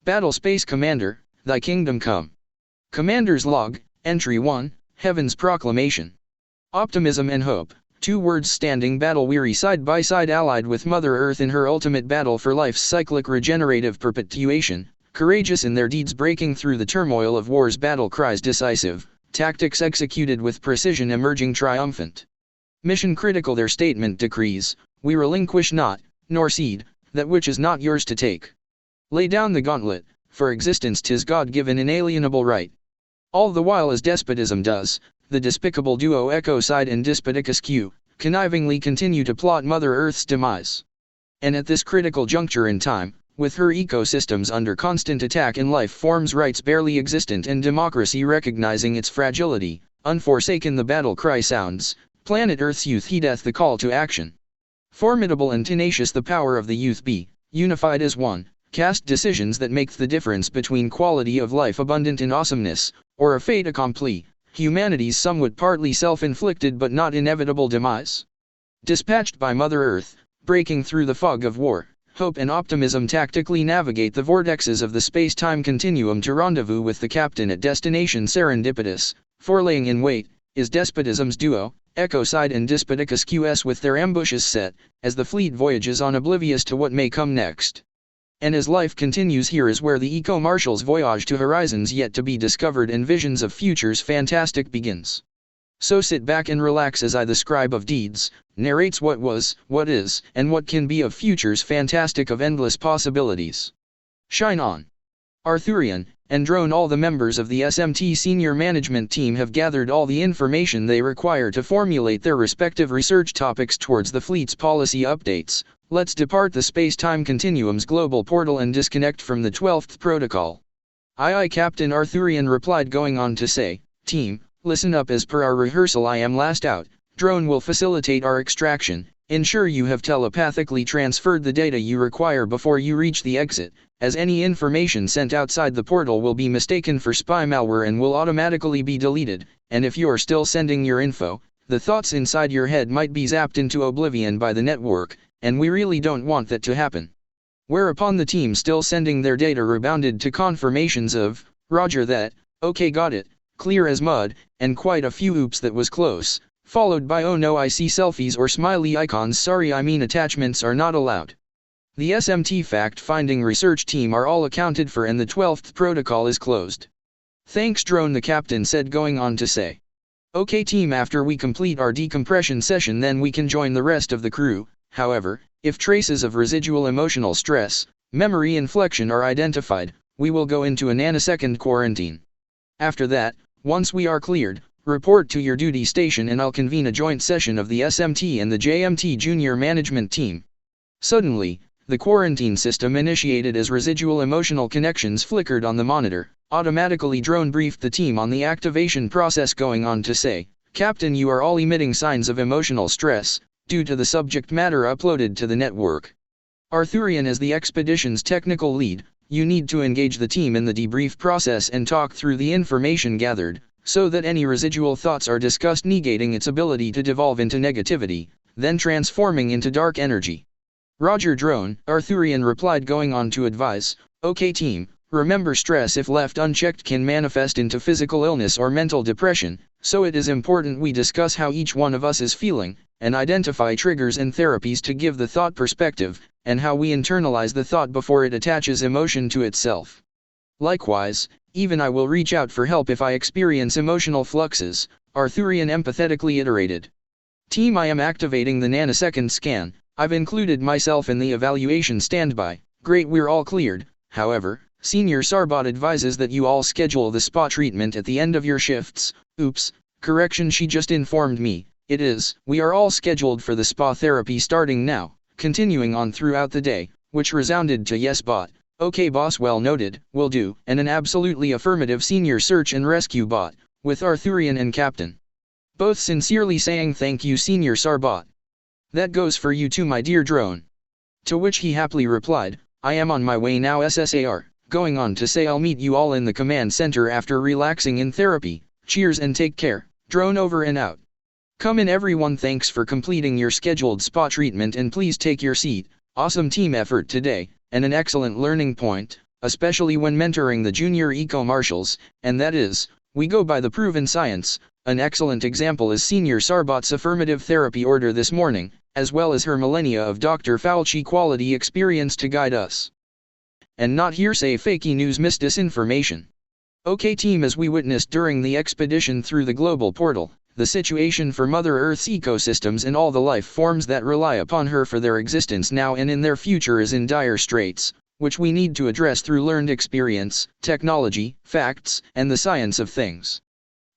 Battle Space Commander, Thy Kingdom Come. Commander's Log, Entry 1, Heaven's Proclamation. Optimism and hope, 2 words standing battle-weary side by side allied with Mother Earth in her ultimate battle for life's cyclic regenerative perpetuation, courageous in their deeds breaking through the turmoil of war's battle cries decisive, tactics executed with precision emerging triumphant. Mission critical their statement decrees, we relinquish not, nor cede, that which is not yours to take. Lay down the gauntlet, for existence 'tis God-given inalienable right. All the while as despotism does, the despicable duo Ecocide and Despoticus Q, connivingly continue to plot Mother Earth's demise. And at this critical juncture in time, with her ecosystems under constant attack and life forms rights barely existent and democracy recognizing its fragility, unforsaken the battle cry sounds, planet Earth's youth heedeth the call to action. Formidable and tenacious the power of the youth be, unified as one, cast decisions that make the difference between quality of life abundant in awesomeness, or a fait accompli, humanity's somewhat partly self-inflicted but not inevitable demise. Dispatched by Mother Earth, breaking through the fog of war, hope and optimism tactically navigate the vortexes of the space-time continuum to rendezvous with the captain at destination serendipitous, forelaying in wait, is despotism's duo, Ecocide and Despoticus QS with their ambushes set, as the fleet voyages on oblivious to what may come next. And as life continues here is where the eco-marshals voyage to horizons yet to be discovered and visions of futures fantastic begins. So sit back and relax as I the scribe of deeds, narrates what was, what is, and what can be of futures fantastic of endless possibilities. Shine on. Arthurian, and Drone all the members of the SMT senior management team have gathered all the information they require to formulate their respective research topics towards the fleet's policy updates. Let's depart the space-time continuum's global portal and disconnect from the 12th protocol. Aye, Captain Arthurian replied, going on to say, Team, listen up, as per our rehearsal I am last out. Drone will facilitate our extraction. Ensure you have telepathically transferred the data you require before you reach the exit, as any information sent outside the portal will be mistaken for spy malware and will automatically be deleted, and if you're still sending your info, the thoughts inside your head might be zapped into oblivion by the network, and we really don't want that to happen. Whereupon the team still sending their data rebounded to confirmations of, Roger that, okay got it, clear as mud, and quite a few oops that was close, followed by oh no I see selfies or smiley icons, sorry I mean attachments are not allowed. The SMT fact-finding research team are all accounted for and the 12th protocol is closed. Thanks Drone, the captain said, going on to say. Okay team, after we complete our decompression session then we can join the rest of the crew. However, if traces of residual emotional stress, memory inflection are identified, we will go into a nanosecond quarantine. After that, once we are cleared, report to your duty station and I'll convene a joint session of the SMT and the JMT junior management team. Suddenly, the quarantine system initiated as residual emotional connections flickered on the monitor. Automatically Drone briefed the team on the activation process, going on to say, Captain, you are all emitting signs of emotional stress, due to the subject matter uploaded to the network. Arthurian, as the expedition's technical lead, you need to engage the team in the debrief process and talk through the information gathered, so that any residual thoughts are discussed, negating its ability to devolve into negativity, then transforming into dark energy. Roger Drone, Arthurian replied, going on to advise, okay team, remember stress if left unchecked can manifest into physical illness or mental depression, so it is important we discuss how each one of us is feeling, and identify triggers and therapies to give the thought perspective, and how we internalize the thought before it attaches emotion to itself. Likewise, even I will reach out for help if I experience emotional fluxes, Arthurian empathetically iterated. Team, I am activating the nanosecond scan, I've included myself in the evaluation standby. Great, we're all cleared. However, Senior Sarbot advises that you all schedule the spa treatment at the end of your shifts. Oops, correction, she just informed me. It is, we are all scheduled for the spa therapy starting now, continuing on throughout the day, which resounded to yes bot. Okay boss, well noted, will do, and an absolutely affirmative senior search and rescue bot, with Arthurian and Captain both sincerely saying thank you Senior Sarbot. That goes for you too my dear Drone. To which he happily replied, I am on my way now SSAR, going on to say I'll meet you all in the command center after relaxing in therapy. Cheers and take care. Drone over and out. Come in everyone, thanks for completing your scheduled spa treatment and please take your seat. Awesome team effort today, and an excellent learning point. especially when mentoring the junior eco-marshals, and that is, we go by the proven science. An excellent example is Senior Sarbot's affirmative therapy order this morning, as well as her millennia of Dr. Fauci quality experience to guide us. And not hearsay, fakey news, disinformation. Okay team, as we witnessed during the expedition through the global portal, the situation for Mother Earth's ecosystems and all the life forms that rely upon her for their existence now and in their future is in dire straits, which we need to address through learned experience, technology, facts, and the science of things.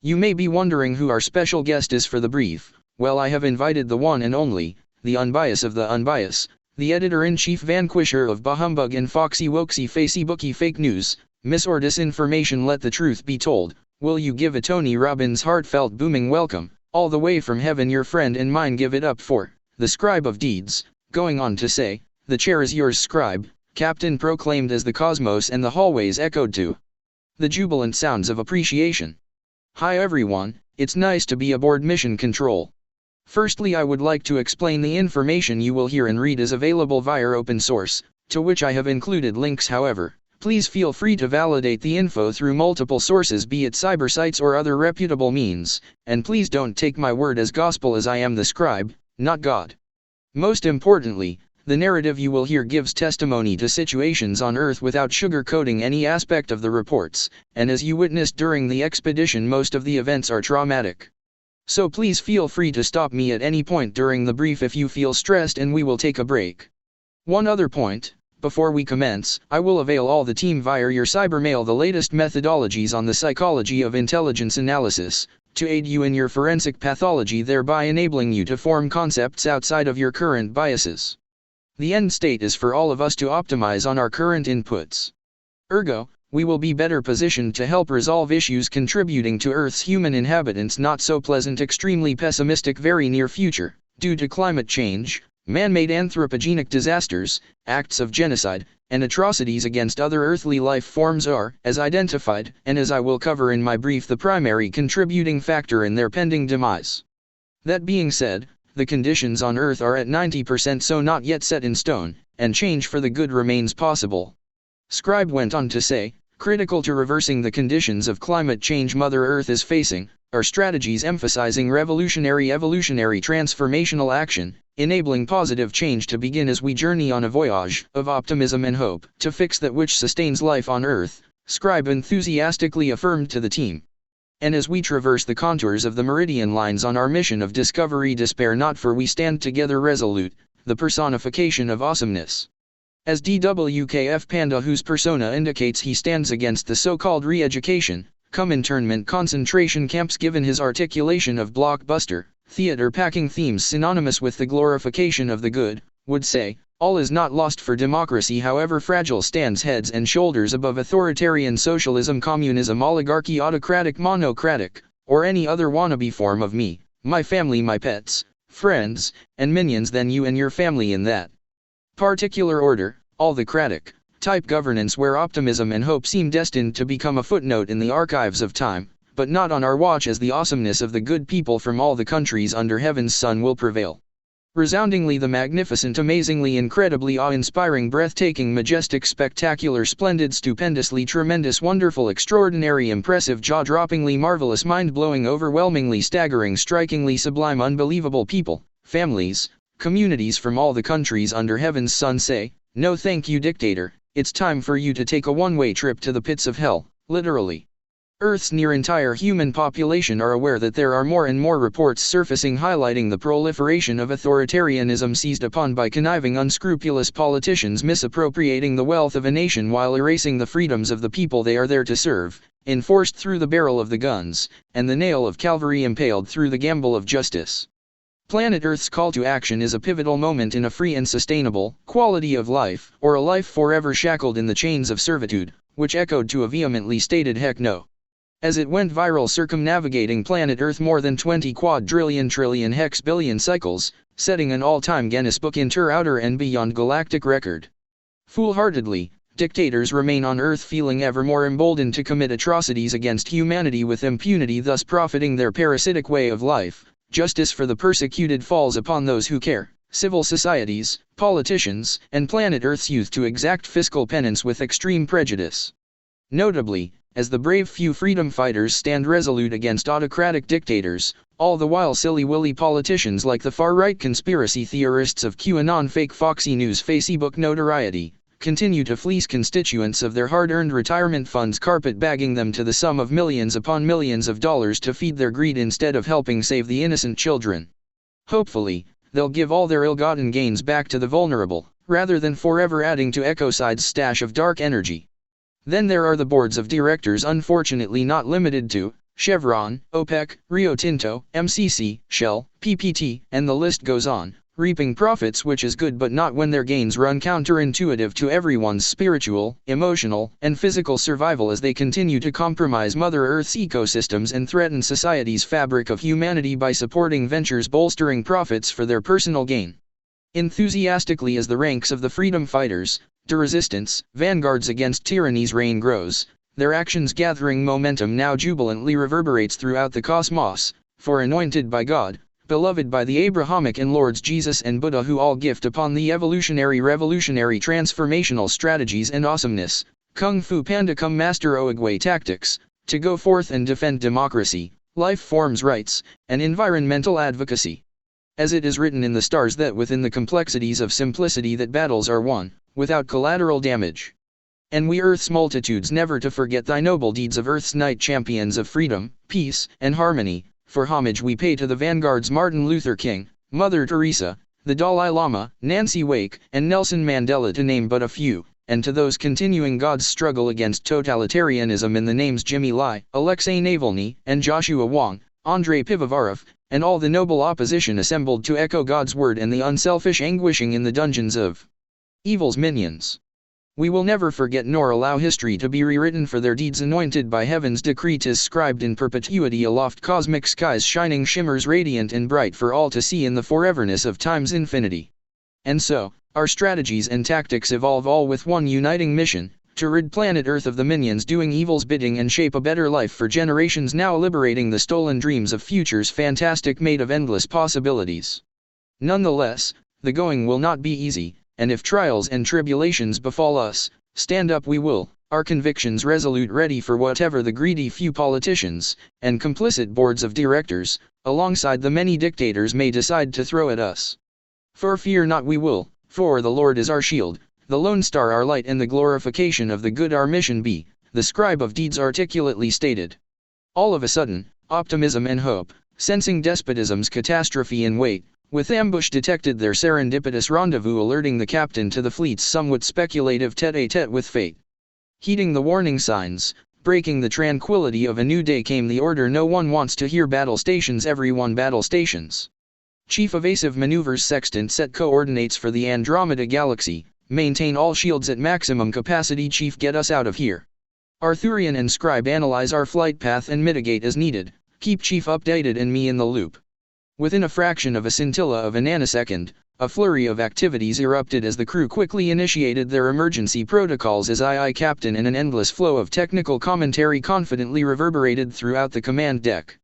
You may be wondering who our special guest is for the brief. Well, I have invited the one and only, the unbiased of the unbiased, the editor-in-chief vanquisher of Bahumbug and Foxy Wokesy Facebooky fake news, mis or disinformation. Let the truth be told. Will you give a Tony Robbins heartfelt booming welcome, all the way from heaven, your friend and mine? Give it up for the scribe of deeds, going on to say, the chair is yours, scribe, Captain proclaimed as the cosmos and the hallways echoed to the jubilant sounds of appreciation. Hi everyone, it's nice to be aboard Mission Control. Firstly, I would like to explain the information you will hear and read is available via open source, to which I have included links. However, please feel free to validate the info through multiple sources, be it cyber sites or other reputable means, and please don't take my word as gospel, as I am the scribe, not God. Most importantly, the narrative you will hear gives testimony to situations on Earth without sugarcoating any aspect of the reports, and as you witnessed during the expedition, most of the events are traumatic. So please feel free to stop me at any point during the brief if you feel stressed, and we will take a break. One other point. Before we commence, I will avail all the team via your cybermail the latest methodologies on the psychology of intelligence analysis, to aid you in your forensic pathology, thereby enabling you to form concepts outside of your current biases. The end state is for all of us to optimize on our current inputs. Ergo, we will be better positioned to help resolve issues contributing to Earth's human inhabitants' not so pleasant, extremely pessimistic very near future, due to climate change, man-made anthropogenic disasters, acts of genocide, and atrocities against other earthly life forms are, as identified, and as I will cover in my brief, the primary contributing factor in their pending demise. That being said, the conditions on Earth are at 90% so not yet set in stone, and change for the good remains possible. Scribe went on to say, critical to reversing the conditions of climate change Mother Earth is facing, are strategies emphasizing revolutionary evolutionary transformational action, enabling positive change to begin as we journey on a voyage of optimism and hope to fix that which sustains life on Earth, Scribe enthusiastically affirmed to the team. And as we traverse the contours of the meridian lines on our mission of discovery, despair not, for we stand together resolute, the personification of awesomeness. As DWKF Panda, whose persona indicates he stands against the so-called re-education, internment concentration camps, given his articulation of blockbuster, theater-packing themes synonymous with the glorification of the good, would say, all is not lost for democracy, however fragile, stands heads and shoulders above authoritarian socialism, communism, oligarchy, autocratic, monocratic, or any other wannabe form of me, my family, my pets, friends, and minions than you and your family in that particular order, all the cratic type governance where optimism and hope seem destined to become a footnote in the archives of time, but not on our watch, as the awesomeness of the good people from all the countries under heaven's sun will prevail. Resoundingly the magnificent, amazingly, incredibly awe-inspiring, breathtaking, majestic, spectacular, splendid, stupendously, tremendous, wonderful, extraordinary, impressive, jaw-droppingly, marvelous, mind-blowing, overwhelmingly, staggering, strikingly sublime, unbelievable people, families, communities from all the countries under heaven's sun say, no thank you, dictator, it's time for you to take a one-way trip to the pits of hell, literally. Earth's near entire human population are aware that there are more and more reports surfacing highlighting the proliferation of authoritarianism seized upon by conniving, unscrupulous politicians misappropriating the wealth of a nation while erasing the freedoms of the people they are there to serve, enforced through the barrel of the guns, and the nail of Calvary impaled through the gamble of justice. Planet Earth's call to action is a pivotal moment in a free and sustainable quality of life, or a life forever shackled in the chains of servitude, which echoed to a vehemently stated heck no. As it went viral, circumnavigating planet Earth more than 20 quadrillion trillion hex billion cycles, setting an all-time Guinness Book inter outer and beyond galactic record. Foolhardily, dictators remain on Earth, feeling ever more emboldened to commit atrocities against humanity with impunity, thus profiting their parasitic way of life. Justice for the persecuted falls upon those who care, civil societies, politicians, and planet Earth's youth to exact fiscal penance with extreme prejudice. Notably, as the brave few freedom fighters stand resolute against autocratic dictators, all the while silly-willy politicians like the far-right conspiracy theorists of QAnon fake Foxy News Facebook notoriety, continue to fleece constituents of their hard-earned retirement funds, carpet-bagging them to the sum of millions upon millions of dollars to feed their greed instead of helping save the innocent children. Hopefully, they'll give all their ill-gotten gains back to the vulnerable, rather than forever adding to Ecoside's stash of dark energy. Then there are the boards of directors, unfortunately not limited to Chevron, OPEC, Rio Tinto, MCC, Shell, PPT, and the list goes on, reaping profits, which is good but not when their gains run counterintuitive to everyone's spiritual, emotional, and physical survival as they continue to compromise Mother Earth's ecosystems and threaten society's fabric of humanity by supporting ventures bolstering profits for their personal gain. Enthusiastically as the ranks of the freedom fighters, to resistance, vanguards against tyranny's reign grows, their actions gathering momentum now jubilantly reverberates throughout the cosmos, for anointed by God, beloved by the Abrahamic and Lords Jesus and Buddha, who all gift upon the evolutionary revolutionary transformational strategies and awesomeness, Kung Fu Panda come Master Oogway tactics, to go forth and defend democracy, life forms rights, and environmental advocacy. As it is written in the stars that within the complexities of simplicity that battles are won, without collateral damage. And we Earth's multitudes never to forget thy noble deeds of Earth's knight champions of freedom, peace, and harmony, for homage we pay to the vanguards Martin Luther King, Mother Teresa, the Dalai Lama, Nancy Wake, and Nelson Mandela to name but a few, and to those continuing God's struggle against totalitarianism in the names Jimmy Lai, Alexei Navalny, and Joshua Wong, Andrei Pivovarov, and all the noble opposition assembled to echo God's word and the unselfish anguishing in the dungeons of evil's minions. We will never forget nor allow history to be rewritten for their deeds anointed by heaven's decree. 'Tis scribed in perpetuity aloft cosmic skies, shining shimmers radiant and bright for all to see in the foreverness of time's infinity. And so, our strategies and tactics evolve all with one uniting mission, to rid planet Earth of the minions doing evil's bidding and shape a better life for generations now, liberating the stolen dreams of futures fantastic made of endless possibilities. Nonetheless, the going will not be easy, and if trials and tribulations befall us, stand up we will, our convictions resolute, ready for whatever the greedy few politicians, and complicit boards of directors, alongside the many dictators may decide to throw at us. For fear not we will, for the Lord is our shield, the lone star our light, and the glorification of the good our mission be, the scribe of deeds articulately stated. All of a sudden, optimism and hope, sensing despotism's catastrophe in wait, with ambush detected their serendipitous rendezvous, alerting the captain to the fleet's somewhat speculative tete-a-tete with fate. Heeding the warning signs, breaking the tranquility of a new day came the order no one wants to hear: battle stations everyone, battle stations. Chief evasive maneuvers sextant set coordinates for the Andromeda Galaxy, maintain all shields at maximum capacity. Chief, get us out of here. Arthurian and Scribe analyze our flight path and mitigate as needed, keep Chief updated and me in the loop. Within a fraction of a scintilla of a nanosecond, a flurry of activities erupted as the crew quickly initiated their emergency protocols as aye Captain, and an endless flow of technical commentary confidently reverberated throughout the command deck.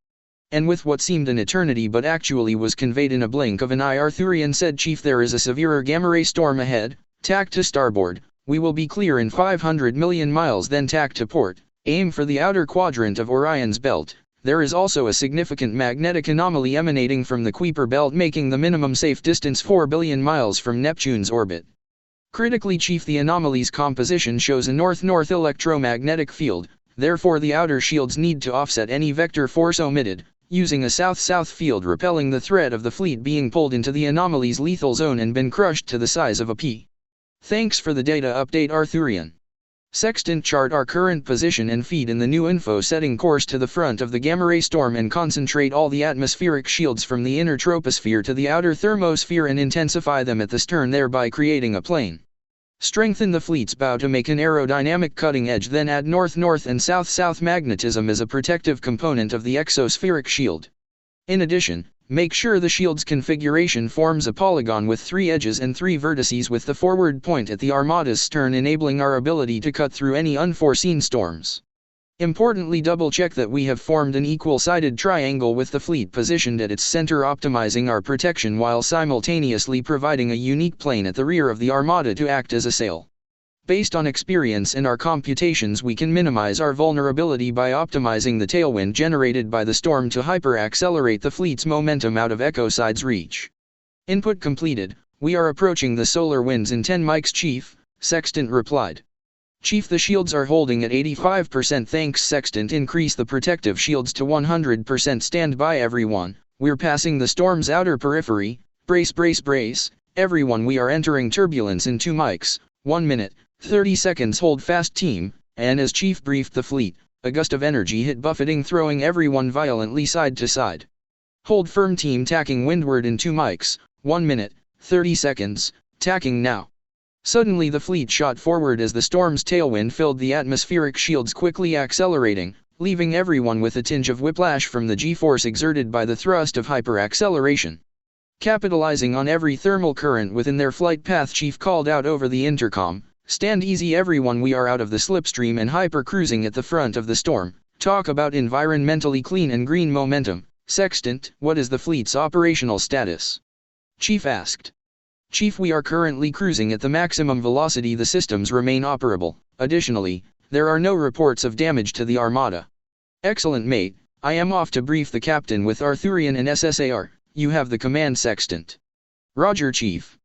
And with what seemed an eternity but actually was conveyed in a blink of an eye, Arthurian said, Chief, there is a severe gamma-ray storm ahead, tack to starboard, we will be clear in 500 million miles, then tack to port, aim for the outer quadrant of Orion's belt. There is also a significant magnetic anomaly emanating from the Kuiper belt, making the minimum safe distance 4 billion miles from Neptune's orbit. Critically, Chief, the anomaly's composition shows a north-north electromagnetic field, therefore the outer shields need to offset any vector force omitted, using a south-south field repelling the threat of the fleet being pulled into the anomaly's lethal zone and been crushed to the size of a pea. Thanks for the data update, Arthurian. Sextant, chart our current position and feed in the new info, setting course to the front of the gamma-ray storm and concentrate all the atmospheric shields from the inner troposphere to the outer thermosphere and intensify them at the stern, thereby creating a plane. Strengthen the fleet's bow to make an aerodynamic cutting edge, then add north-north and south-south magnetism as a protective component of the exospheric shield. In addition, make sure the shield's configuration forms a polygon with 3 edges and 3 vertices, with the forward point at the Armada's stern enabling our ability to cut through any unforeseen storms. Importantly, double-check that we have formed an equal-sided triangle with the fleet positioned at its center, optimizing our protection while simultaneously providing a unique plane at the rear of the Armada to act as a sail. Based on experience and our computations, we can minimize our vulnerability by optimizing the tailwind generated by the storm to hyper-accelerate the fleet's momentum out of Echoside's reach. Input completed. We are approaching the solar winds in 10 mics, Chief, Sextant replied. Chief, the shields are holding at 85%. Thanks, Sextant. Increase the protective shields to 100%. Stand by, everyone. We're passing the storm's outer periphery. Brace, brace, brace. Everyone, we are entering turbulence in 2 mics. 1 minute, 30 seconds. Hold fast, team. And as Chief briefed the fleet, a gust of energy hit, buffeting, throwing everyone violently side to side. Hold firm, team. Tacking windward in 2 mics. 1 minute, 30 seconds. Tacking now. Suddenly the fleet shot forward as the storm's tailwind filled the atmospheric shields, quickly accelerating, leaving everyone with a tinge of whiplash from the g-force exerted by the thrust of hyper-acceleration. Capitalizing on every thermal current within their flight path, Chief called out over the intercom, "Stand easy, everyone. We are out of the slipstream and hyper-cruising at the front of the storm. Talk about environmentally clean and green momentum. Sextant, what is the fleet's operational status?" Chief asked. Chief, we are currently cruising at the maximum velocity. The systems remain operable. Additionally, there are no reports of damage to the Armada. Excellent, mate. I am off to brief the captain with Arthurian and SSAR. You have the command, Sextant. Roger, Chief.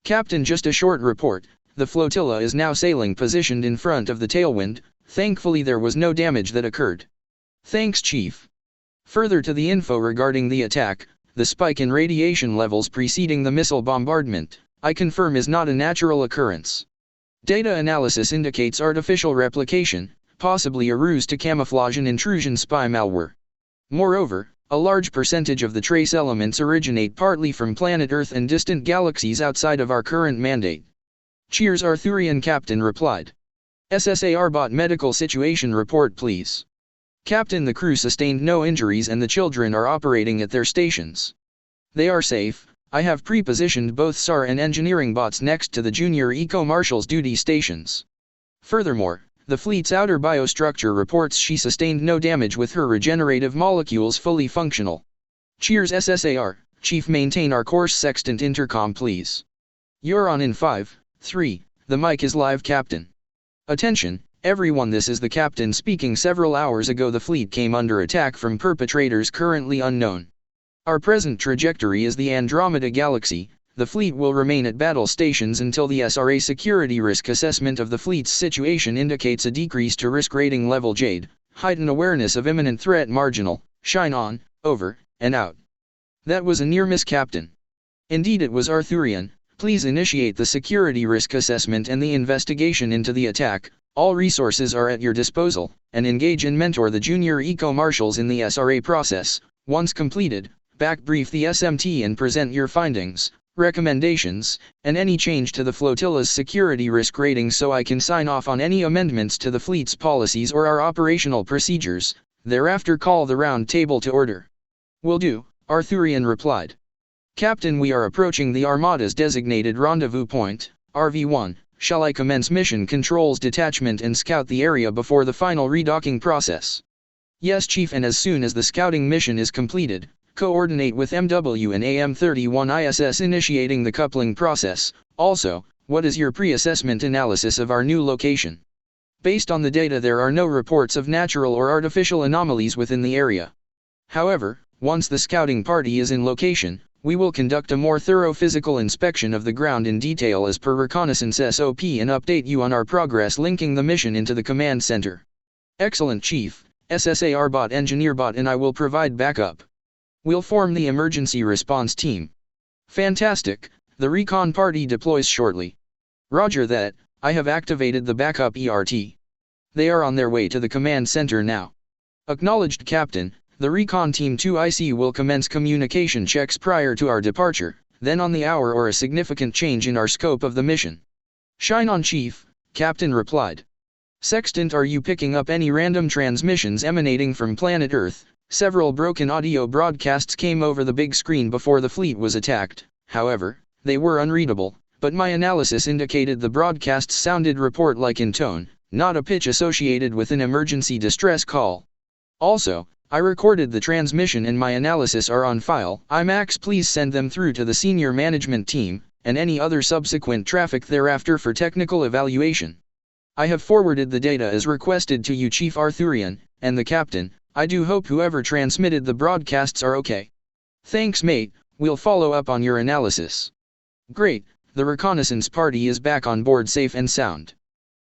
Captain, just a short report. The flotilla is now sailing positioned in front of the tailwind. Thankfully there was no damage that occurred. Thanks, Chief. Further to the info regarding the attack, the spike in radiation levels preceding the missile bombardment, I confirm, is not a natural occurrence. Data analysis indicates artificial replication, possibly a ruse to camouflage an intrusion spy malware. Moreover, a large percentage of the trace elements originate partly from planet Earth and distant galaxies outside of our current mandate. Cheers, Arthurian captain replied. SSAR bot medical situation report, please. Captain, the crew sustained no injuries and the children are operating at their stations. They are safe. I have pre-positioned both SAR and engineering bots next to the junior eco-marshal's duty stations. Furthermore, the fleet's outer biostructure reports she sustained no damage with her regenerative molecules fully functional. Cheers, SSAR. Chief, maintain our course. Sextant, intercom please. You're on in 5, 3, the mic is live, Captain. Attention, everyone, this is the captain speaking. Several hours ago the fleet came under attack from perpetrators currently unknown. Our present trajectory is the Andromeda Galaxy. The fleet will remain at battle stations until the SRA security risk assessment of the fleet's situation indicates a decrease to risk rating level Jade. Heighten awareness of imminent threat marginal. Shine on, over, and out. That was a near miss, Captain. Indeed it was, Arthurian. Please initiate the security risk assessment and the investigation into the attack. All resources are at your disposal, and engage and mentor the junior eco-marshals in the SRA process. Once completed, back brief the SMT and present your findings, recommendations, and any change to the flotilla's security risk rating so I can sign off on any amendments to the fleet's policies or our operational procedures. Thereafter call the round table to order. Will do, Arthurian replied. Captain, we are approaching the Armada's designated rendezvous point, RV-1. Shall I commence mission controls detachment and scout the area before the final redocking process? Yes, Chief, and as soon as the scouting mission is completed, coordinate with MW and AM31 ISS initiating the coupling process. Also, what is your pre-assessment analysis of our new location? Based on the data, there are no reports of natural or artificial anomalies within the area. However, once the scouting party is in location, we will conduct a more thorough physical inspection of the ground in detail as per reconnaissance SOP and update you on our progress linking the mission into the command center. Excellent, Chief. SSAR bot, engineer bot, and I will provide backup. We'll form the emergency response team. Fantastic. The recon party deploys shortly. Roger that. I have activated the backup ERT. They are on their way to the command center now. Acknowledged, Captain. The recon team 2IC will commence communication checks prior to our departure, then on the hour or a significant change in our scope of the mission. Shine on, Chief, Captain replied. Sextant, are you picking up any random transmissions emanating from planet Earth? Several broken audio broadcasts came over the big screen before the fleet was attacked. However, they were unreadable, but my analysis indicated the broadcasts sounded report-like in tone, not a pitch associated with an emergency distress call. Also, I recorded the transmission and my analysis are on file. IMAX, please send them through to the senior management team, and any other subsequent traffic thereafter for technical evaluation. I have forwarded the data as requested to you, Chief Arthurian, and the Captain. I do hope whoever transmitted the broadcasts are okay. Thanks, mate, we'll follow up on your analysis. Great, the reconnaissance party is back on board safe and sound.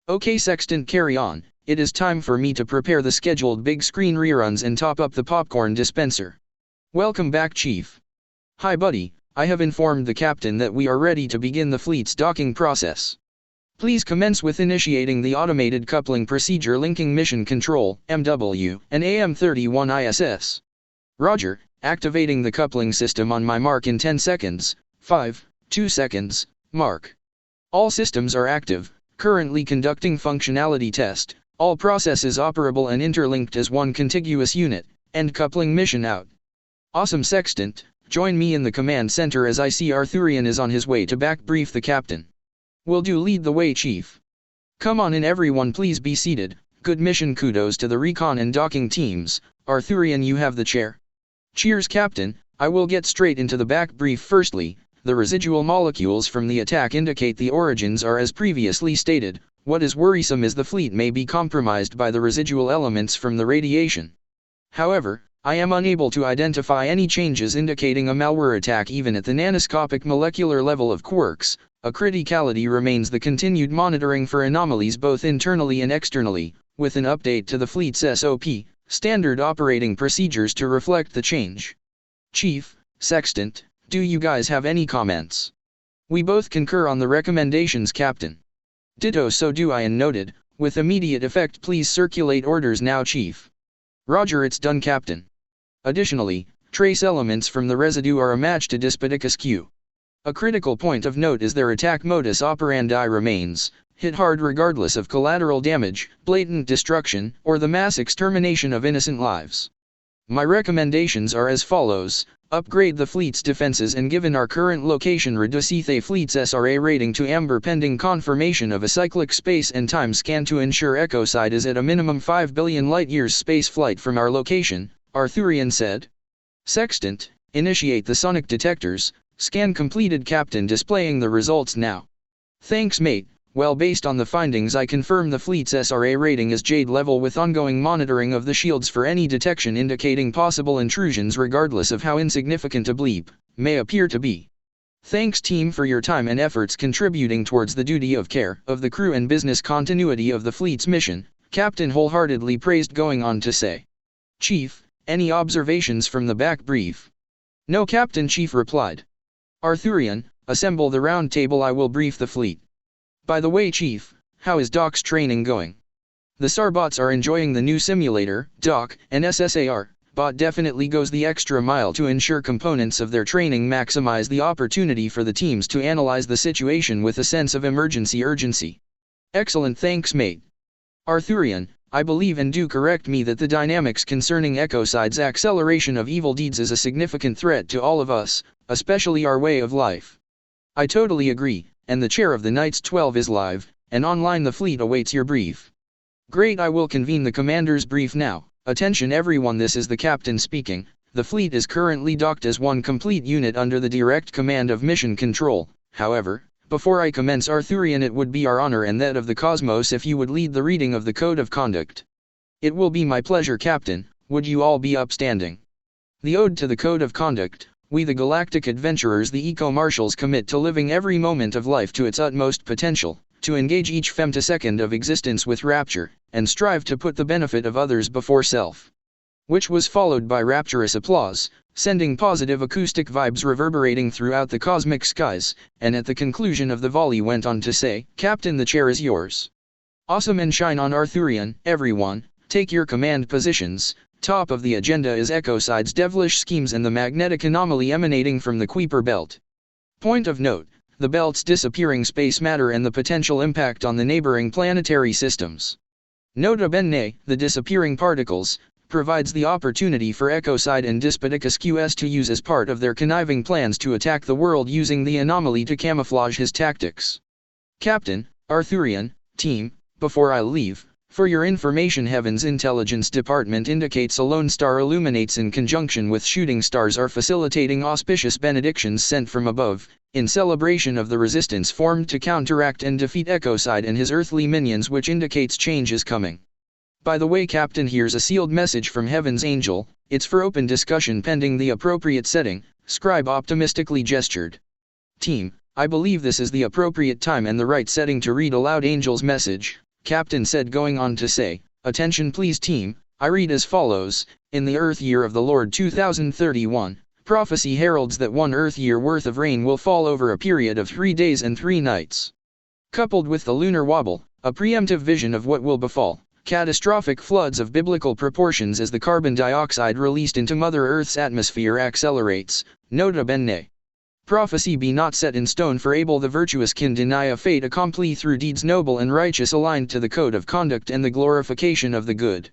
Okay, Sextant, carry on. It is time for me to prepare the scheduled big screen reruns and top up the popcorn dispenser. Welcome back, Chief. Hi, buddy, I have informed the Captain that we are ready to begin the fleet's docking process. Please commence with initiating the automated coupling procedure linking Mission Control, MW, and AM-31 ISS. Roger, activating the coupling system on my mark in 10 seconds, 5, 2 seconds, mark. All systems are active, currently conducting functionality test. All processes operable and interlinked as one contiguous unit, end coupling mission out. Awesome, Sextant, join me in the command center as I see Arthurian is on his way to back brief the Captain. Will do, lead the way, Chief. Come on in everyone, please be seated. Good mission, kudos to the recon and docking teams. Arthurian, you have the chair. Cheers, Captain, I will get straight into the back brief. Firstly, the residual molecules from the attack indicate the origins are as previously stated. What is worrisome is the fleet may be compromised by the residual elements from the radiation. However, I am unable to identify any changes indicating a malware attack even at the nanoscopic molecular level of quirks. A criticality remains the continued monitoring for anomalies both internally and externally, with an update to the fleet's SOP, standard operating procedures to reflect the change. Chief, Sextant, do you guys have any comments? We both concur on the recommendations, Captain. Ditto, so do I, and noted, with immediate effect. Please circulate orders now, Chief. Roger, it's done, Captain. Additionally, trace elements from the residue are a match to Dispidicus Q. A critical point of note is their attack modus operandi remains, hit hard regardless of collateral damage, blatant destruction, or the mass extermination of innocent lives. My recommendations are as follows. Upgrade the fleet's defenses and given our current location reduce the fleet's SRA rating to amber pending confirmation of a cyclic space and time scan to ensure Ecocide is at a minimum 5 billion light-years space flight from our location, Arthurian said. Sextant, initiate the sonic detectors, scan completed, Captain, displaying the results now. Thanks, mate. Well, based on the findings, I confirm the fleet's SRA rating is Jade level with ongoing monitoring of the shields for any detection indicating possible intrusions regardless of how insignificant a bleep may appear to be. Thanks, team, for your time and efforts contributing towards the duty of care of the crew and business continuity of the fleet's mission, Captain wholeheartedly praised, going on to say. Chief, any observations from the back brief? No, Captain, Chief replied. Arthurian, assemble the round table, I will brief the fleet. By the way, Chief, how is Doc's training going? The Sarbots are enjoying the new simulator. Doc, and SSAR, bot definitely goes the extra mile to ensure components of their training maximize the opportunity for the teams to analyze the situation with a sense of urgency. Excellent, thanks, mate. Arthurian, I believe, and do correct me, that the dynamics concerning Ecocide's acceleration of evil deeds is a significant threat to all of us, especially our way of life. I totally agree. And the chair of the Knights 12 is live, and online. The fleet awaits your brief. Great, I will convene the commander's brief now. Attention everyone, this is the Captain speaking. The fleet is currently docked as one complete unit under the direct command of Mission Control. However, before I commence, Arthurian, it would be our honor and that of the cosmos if you would lead the reading of the Code of Conduct. It will be my pleasure, Captain. Would you all be upstanding? The Ode to the Code of Conduct. We the galactic adventurers, the eco-marshals, commit to living every moment of life to its utmost potential, to engage each femtosecond of existence with rapture, and strive to put the benefit of others before self. Which was followed by rapturous applause, sending positive acoustic vibes reverberating throughout the cosmic skies, and at the conclusion of the volley went on to say, Captain, the chair is yours. Awesome, and shine on, Arthurian. Everyone, take your command positions. Top of the agenda is Ecocide's devilish schemes and the magnetic anomaly emanating from the Kuiper belt. Point of note, the belt's disappearing space matter and the potential impact on the neighboring planetary systems. Nota bene, the disappearing particles provides the opportunity for Ecocide and Dispidicus QS to use as part of their conniving plans to attack the world using the anomaly to camouflage his tactics. Captain, Arthurian, team, before I leave, for your information, Heaven's Intelligence Department indicates a lone star illuminates in conjunction with shooting stars are facilitating auspicious benedictions sent from above, in celebration of the resistance formed to counteract and defeat Ecocide and his earthly minions, which indicates change is coming. By the way, Captain, here's a sealed message from Heaven's Angel, it's for open discussion pending the appropriate setting, Scribe optimistically gestured. Team, I believe this is the appropriate time and the right setting to read aloud Angel's message, Captain said, going on to say, attention please team, I read as follows, in the Earth year of the Lord 2031, prophecy heralds that 1 Earth year worth of rain will fall over a period of 3 days and 3 nights. Coupled with the lunar wobble, a preemptive vision of what will befall, catastrophic floods of biblical proportions as the carbon dioxide released into Mother Earth's atmosphere accelerates, nota bene. Prophecy be not set in stone, for able the virtuous can deny a fait accompli through deeds noble and righteous aligned to the code of conduct and the glorification of the good.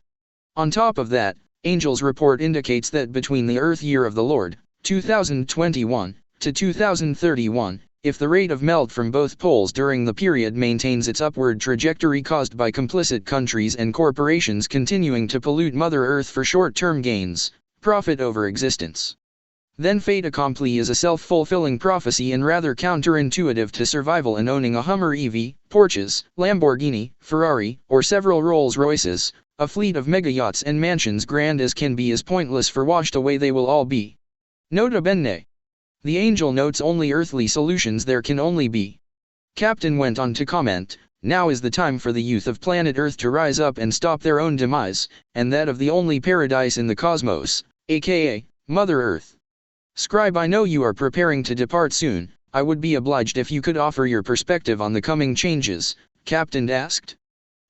On top of that, Angel's report indicates that between the Earth year of the Lord, 2021, to 2031, if the rate of melt from both poles during the period maintains its upward trajectory caused by complicit countries and corporations continuing to pollute Mother Earth for short-term gains, profit over existence, then fait accompli is a self-fulfilling prophecy and rather counterintuitive to survival, and owning a Hummer EV, Porsches, Lamborghini, Ferrari, or several Rolls-Royces, a fleet of mega-yachts and mansions grand as can be is pointless, for washed away they will all be. Nota bene. The Angel notes only earthly solutions there can only be. Captain went on to comment, now is the time for the youth of planet Earth to rise up and stop their own demise, and that of the only paradise in the cosmos, aka, Mother Earth. Scribe, I know you are preparing to depart soon, I would be obliged if you could offer your perspective on the coming changes, Captain asked.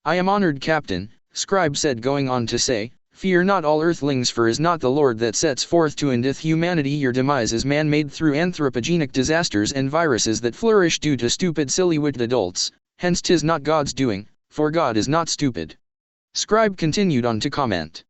I am honored, Captain, Scribe said, going on to say, fear not all earthlings, for is not the Lord that sets forth to endeth humanity. Your demise is man-made through anthropogenic disasters and viruses that flourish due to stupid silly-witted adults, hence 'tis not God's doing, for God is not stupid. Scribe continued on to comment.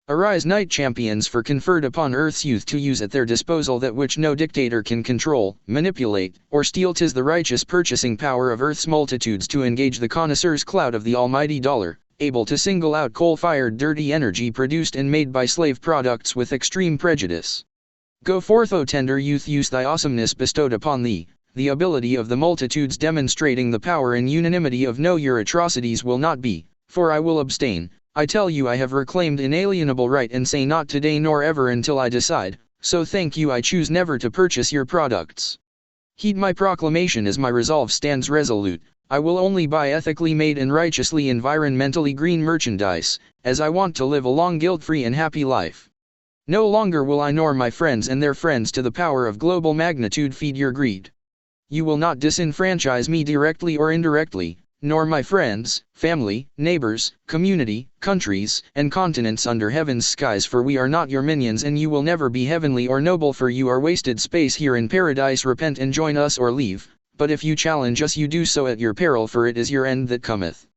Arise, night champions, for conferred upon Earth's youth to use at their disposal that which no dictator can control, manipulate, or steal. 'Tis the righteous purchasing power of Earth's multitudes to engage the connoisseur's clout of the almighty dollar, able to single out coal-fired dirty energy produced and made by slave products with extreme prejudice. Go forth, O tender youth, use thy awesomeness bestowed upon thee, the ability of the multitudes demonstrating the power and unanimity of no, your atrocities will not be, for I will abstain. I tell you I have reclaimed inalienable right and say not today nor ever until I decide, so thank you I choose never to purchase your products. Heed my proclamation as my resolve stands resolute, I will only buy ethically made and righteously environmentally green merchandise, as I want to live a long guilt-free and happy life. No longer will I nor my friends and their friends to the power of global magnitude feed your greed. You will not disenfranchise me directly or indirectly, nor my friends, family, neighbors, community, countries, and continents under heaven's skies, for we are not your minions and you will never be heavenly or noble, for you are wasted space here in paradise. Repent and join us or leave, but if you challenge us you do so at your peril, for it is your end that cometh.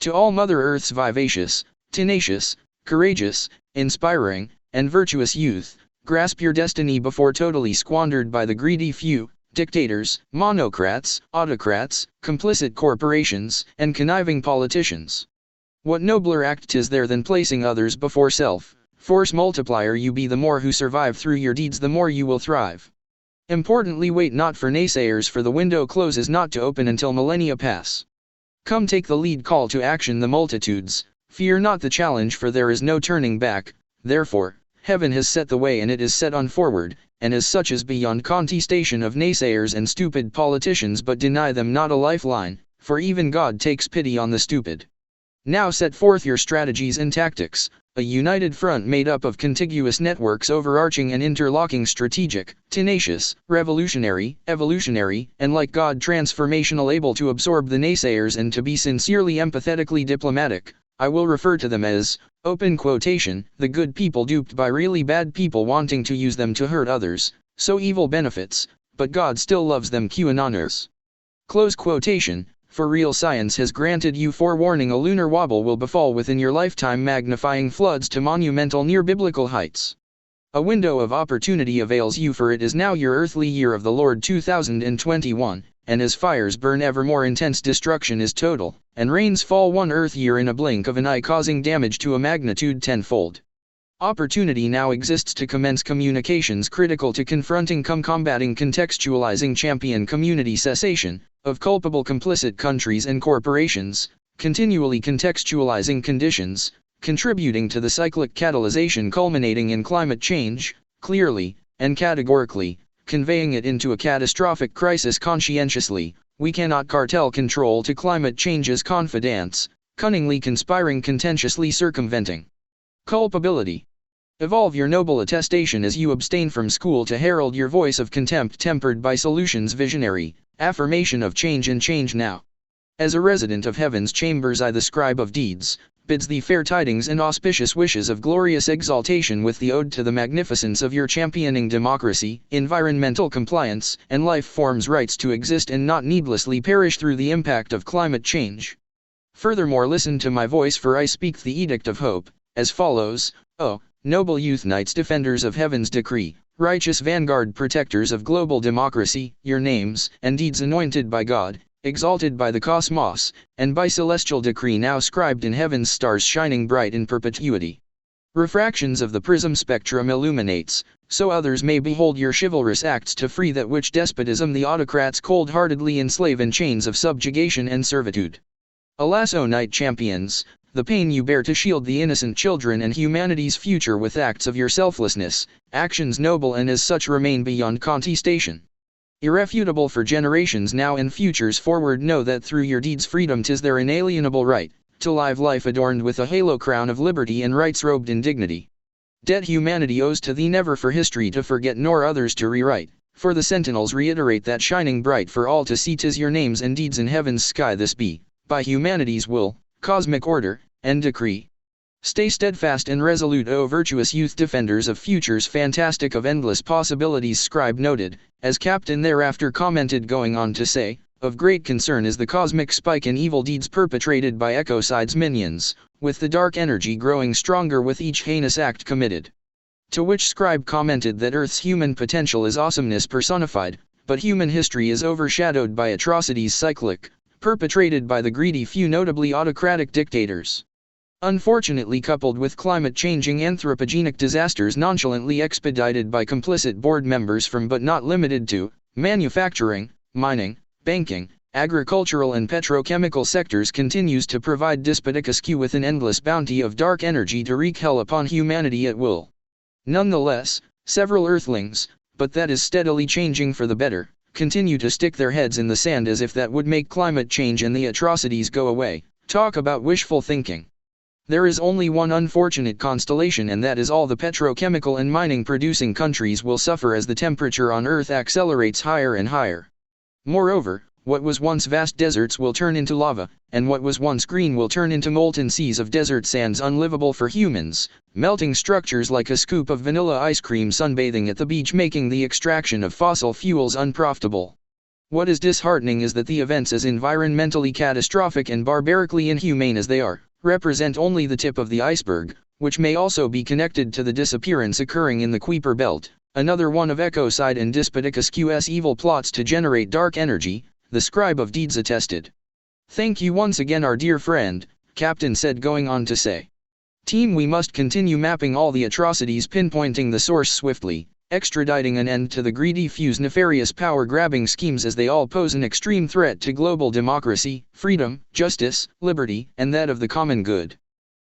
To all Mother Earth's vivacious, tenacious, courageous, inspiring, and virtuous youth, grasp your destiny before totally squandered by the greedy few, dictators, monocrats, autocrats, complicit corporations, and conniving politicians. What nobler act 'tis there than placing others before self. Force multiplier you be, the more who survive through your deeds the more you will thrive. Importantly, wait not for naysayers, for the window closes not to open until millennia pass. Come, take the lead, call to action the multitudes, fear not the challenge, for there is no turning back. Therefore, heaven has set the way and it is set on forward, and as such is beyond contestation of naysayers and stupid politicians, but deny them not a lifeline, for even God takes pity on the stupid. Now set forth your strategies and tactics, a united front made up of contiguous networks overarching and interlocking, strategic, tenacious, revolutionary, evolutionary, and like God transformational, able to absorb the naysayers and to be sincerely empathetically diplomatic. I will refer to them as, open quotation, the good people duped by really bad people wanting to use them to hurt others, so evil benefits, but God still loves them, QAnoners. Close quotation, for real science has granted you forewarning, a lunar wobble will befall within your lifetime, magnifying floods to monumental near biblical heights. A window of opportunity avails you, for it is now your earthly year of the Lord 2021, and as fires burn ever more intense, destruction is total, and rains fall one Earth year in a blink of an eye, causing damage to a magnitude tenfold. Opportunity now exists to commence communications critical to confronting combating contextualizing champion community cessation of culpable complicit countries and corporations, continually contextualizing conditions, contributing to the cyclic catalyzation culminating in climate change, clearly, and categorically, conveying it into a catastrophic crisis conscientiously. We cannot cartel control to climate change's confidants, cunningly conspiring, contentiously circumventing culpability. Evolve your noble attestation as you abstain from school to herald your voice of contempt tempered by solutions visionary, affirmation of change and change now. As a resident of heaven's chambers, I, the scribe of deeds, bids thee fair tidings and auspicious wishes of glorious exaltation with the ode to the magnificence of your championing democracy, environmental compliance, and life forms' rights to exist and not needlessly perish through the impact of climate change. Furthermore, listen to my voice, for I speak the edict of hope, as follows: O noble youth knights, defenders of heaven's decree, righteous vanguard protectors of global democracy, your names and deeds anointed by God, exalted by the cosmos, and by celestial decree now scribed in heaven's stars shining bright in perpetuity. Refractions of the prism spectrum illuminates, so others may behold your chivalrous acts to free that which despotism the autocrats cold-heartedly enslave in chains of subjugation and servitude. Alas, O knight champions, the pain you bear to shield the innocent children and humanity's future with acts of your selflessness, actions noble and as such remain beyond contestation. Irrefutable for generations now and futures forward, know that through your deeds freedom 'tis their inalienable right, to live life adorned with a halo crown of liberty and rights robed in dignity. Debt humanity owes to thee never for history to forget nor others to rewrite, for the sentinels reiterate that shining bright for all to see, 'tis your names and deeds in heaven's sky this be, by humanity's will, cosmic order, and decree. Stay steadfast and resolute, O virtuous youth, defenders of futures fantastic of endless possibilities. Scribe noted, as captain thereafter commented, going on to say, of great concern is the cosmic spike in evil deeds perpetrated by ecocide's minions, with the dark energy growing stronger with each heinous act committed. To which Scribe commented that Earth's human potential is awesomeness personified, but human history is overshadowed by atrocities cyclic, perpetrated by the greedy few, notably autocratic dictators. Unfortunately coupled with climate-changing anthropogenic disasters nonchalantly expedited by complicit board members from but not limited to manufacturing, mining, banking, agricultural and petrochemical sectors, continues to provide despotic askew with an endless bounty of dark energy to wreak hell upon humanity at will. Nonetheless, several Earthlings, but that is steadily changing for the better, continue to stick their heads in the sand as if that would make climate change and the atrocities go away. Talk about wishful thinking. There is only one unfortunate constellation, and that is all the petrochemical and mining producing countries will suffer as the temperature on Earth accelerates higher and higher. Moreover, what was once vast deserts will turn into lava, and what was once green will turn into molten seas of desert sands unlivable for humans, melting structures like a scoop of vanilla ice cream sunbathing at the beach, making the extraction of fossil fuels unprofitable. What is disheartening is that the events, as environmentally catastrophic and barbarically inhumane as they are, represent only the tip of the iceberg, which may also be connected to the disappearance occurring in the Kuiper Belt, another one of ecocide and despotic asque's evil plots to generate dark energy, the scribe of deeds attested. Thank you once again, our dear friend, Captain said, going on to say. Team, we must continue mapping all the atrocities, pinpointing the source swiftly, extraditing an end to the greedy few's nefarious power-grabbing schemes, as they all pose an extreme threat to global democracy, freedom, justice, liberty, and that of the common good.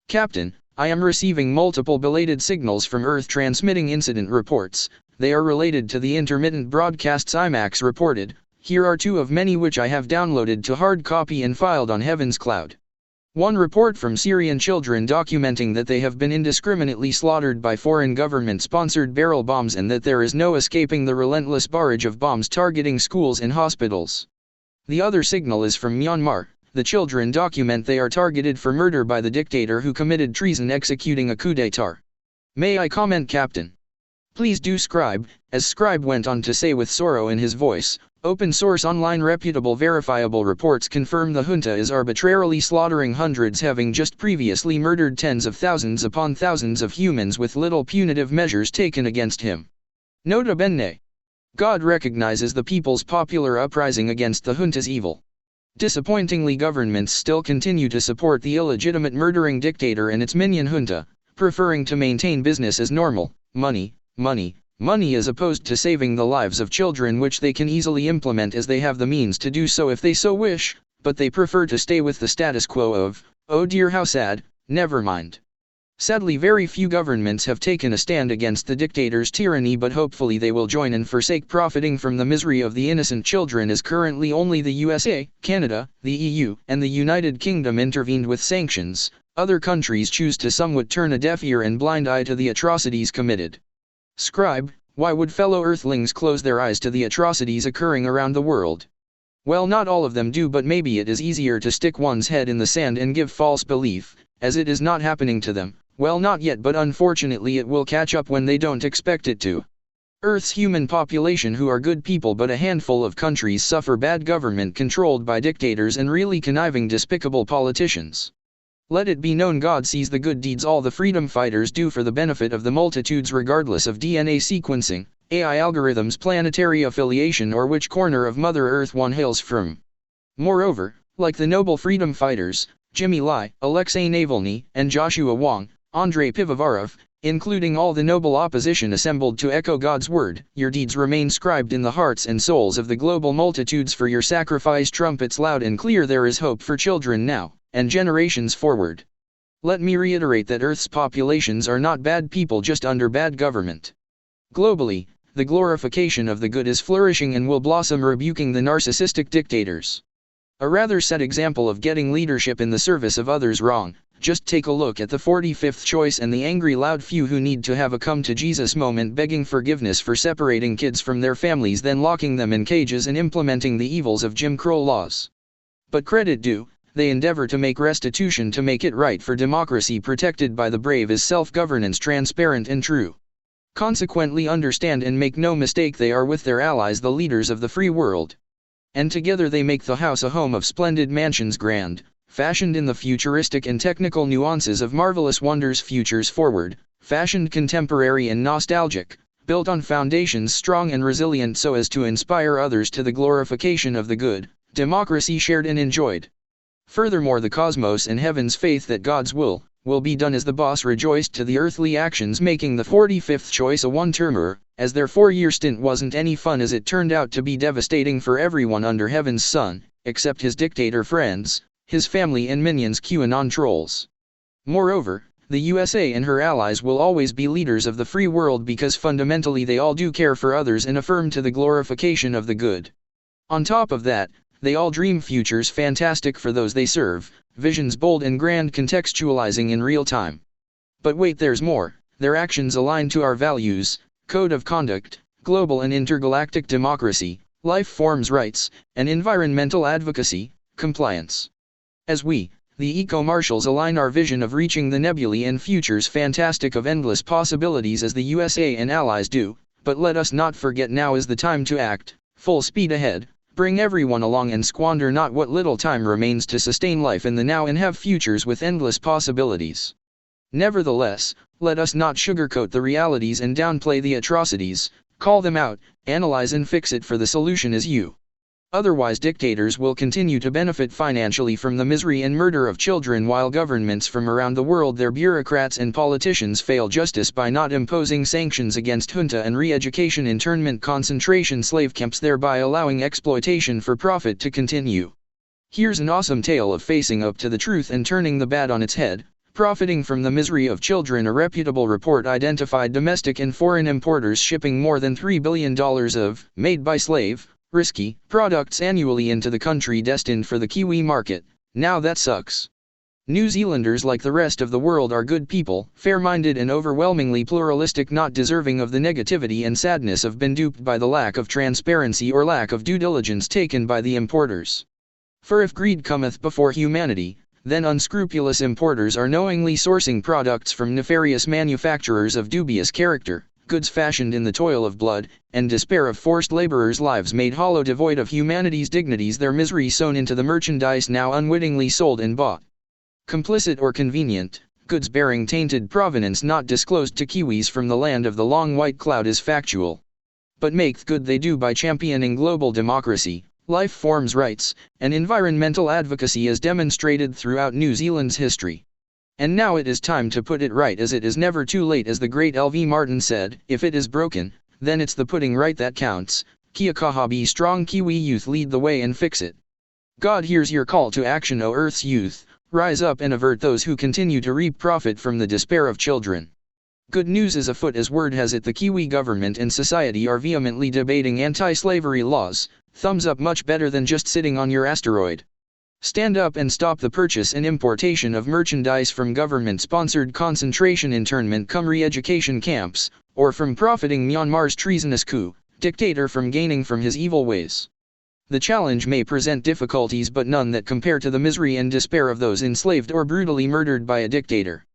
Captain, I am receiving multiple belated signals from Earth transmitting incident reports. They are related to the intermittent broadcasts IMAX reported. Here are two of many which I have downloaded to hard copy and filed on Heaven's cloud. One report from Syrian children documenting that they have been indiscriminately slaughtered by foreign government-sponsored barrel bombs, and that there is no escaping the relentless barrage of bombs targeting schools and hospitals. The other signal is from Myanmar. The children document they are targeted for murder by the dictator who committed treason executing a coup d'état. May I comment, Captain? Please do, Scribe, as Scribe went on to say with sorrow in his voice. Open source online reputable verifiable reports confirm the junta is arbitrarily slaughtering hundreds, having just previously murdered tens of thousands upon thousands of humans with little punitive measures taken against him. Nota bene. God recognizes the people's popular uprising against the junta's evil. Disappointingly, governments still continue to support the illegitimate murdering dictator and its minion junta, preferring to maintain business as normal, money, money, money, as opposed to saving the lives of children, which they can easily implement as they have the means to do so if they so wish, but they prefer to stay with the status quo of, oh dear how sad, never mind. Sadly, very few governments have taken a stand against the dictator's tyranny, but hopefully they will join and forsake profiting from the misery of the innocent children, as currently only the USA, Canada, the EU, and the United Kingdom intervened with sanctions. Other countries choose to somewhat turn a deaf ear and blind eye to the atrocities committed. Scribe, why would fellow Earthlings close their eyes to the atrocities occurring around the world? Well, not all of them do, but maybe it is easier to stick one's head in the sand and give false belief, as it is not happening to them. Well, not yet, but unfortunately it will catch up when they don't expect it to. Earth's human population, who are good people, but a handful of countries suffer bad government controlled by dictators and really conniving, despicable politicians. Let it be known, God sees the good deeds all the freedom fighters do for the benefit of the multitudes, regardless of DNA sequencing, AI algorithms, planetary affiliation, or which corner of Mother Earth one hails from. Moreover, like the noble freedom fighters, Jimmy Lai, Alexei Navalny, and Joshua Wong, Andrei Pivovarov, including all the noble opposition assembled to echo God's word, your deeds remain scribed in the hearts and souls of the global multitudes. For your sacrifice trumpets loud and clear, there is hope for children now, and generations forward. Let me reiterate that Earth's populations are not bad people just under bad government. Globally, the glorification of the good is flourishing and will blossom, rebuking the narcissistic dictators. A rather sad example of getting leadership in the service of others wrong. Just take a look at the 45th choice and the angry loud few who need to have a come to Jesus moment, begging forgiveness for separating kids from their families, then locking them in cages and implementing the evils of Jim Crow laws. But credit due, they endeavor to make restitution to make it right, for democracy protected by the brave is self-governance transparent and true. Consequently, understand and make no mistake, they are with their allies the leaders of the free world. And together they make the house a home of splendid mansions, grand, fashioned in the futuristic and technical nuances of marvelous wonders, futures forward, fashioned contemporary and nostalgic, built on foundations strong and resilient so as to inspire others to the glorification of the good, democracy shared and enjoyed. Furthermore, the cosmos and heaven's faith that God's will be done as the boss rejoiced to the earthly actions, making the 45th choice a one-termer, as their 4-year stint wasn't any fun, as it turned out to be devastating for everyone under heaven's sun, except his dictator friends, his family and minions, QAnon trolls. Moreover, the USA and her allies will always be leaders of the free world because fundamentally they all do care for others and affirm to the glorification of the good. On top of that, they all dream futures fantastic for those they serve, visions bold and grand, contextualizing in real time. But wait, there's more. Their actions align to our values, code of conduct, global and intergalactic democracy, life forms rights, and environmental advocacy, compliance. As we, the eco-marshals, align our vision of reaching the nebulae and futures fantastic of endless possibilities as the USA and allies do, but let us not forget now is the time to act, full speed ahead, bring everyone along and squander not what little time remains to sustain life in the now and have futures with endless possibilities. Nevertheless, let us not sugarcoat the realities and downplay the atrocities, call them out, analyze and fix it, for the solution is you. Otherwise, dictators will continue to benefit financially from the misery and murder of children, while governments from around the world, their bureaucrats and politicians, fail justice by not imposing sanctions against junta and re-education, internment, concentration slave camps, thereby allowing exploitation for profit to continue. Here's an awesome tale of facing up to the truth and turning the bad on its head, profiting from the misery of children. A reputable report identified domestic and foreign importers shipping more than $3 billion of made-by-slave, risky products annually into the country destined for the Kiwi market. Now that sucks. New Zealanders, like the rest of the world, are good people, fair-minded and overwhelmingly pluralistic, not deserving of the negativity and sadness of been duped by the lack of transparency or lack of due diligence taken by the importers. For if greed cometh before humanity, then unscrupulous importers are knowingly sourcing products from nefarious manufacturers of dubious character, goods fashioned in the toil of blood and despair of forced laborers, lives made hollow, devoid of humanity's dignities, their misery sown into the merchandise now unwittingly sold and bought. Complicit or convenient, goods bearing tainted provenance not disclosed to Kiwis from the land of the long white cloud is factual. but make good they do by championing global democracy, life forms rights, and environmental advocacy as demonstrated throughout New Zealand's history. And now it is time to put it right, as it is never too late, as the great L.V. Martin said, if it is broken, then it's the putting right that counts. Kia kaha, be strong Kiwi youth, lead the way and fix it. God hears your call to action, O Earth's youth, rise up and avert those who continue to reap profit from the despair of children. Good news is afoot, as word has it the Kiwi government and society are vehemently debating anti-slavery laws. Thumbs up, much better than just sitting on your asteroid. Stand up and stop the purchase and importation of merchandise from government-sponsored concentration internment cum re-education camps, or from profiting Myanmar's treasonous coup dictator from gaining from his evil ways. The challenge may present difficulties, but none that compare to the misery and despair of those enslaved or brutally murdered by a dictator.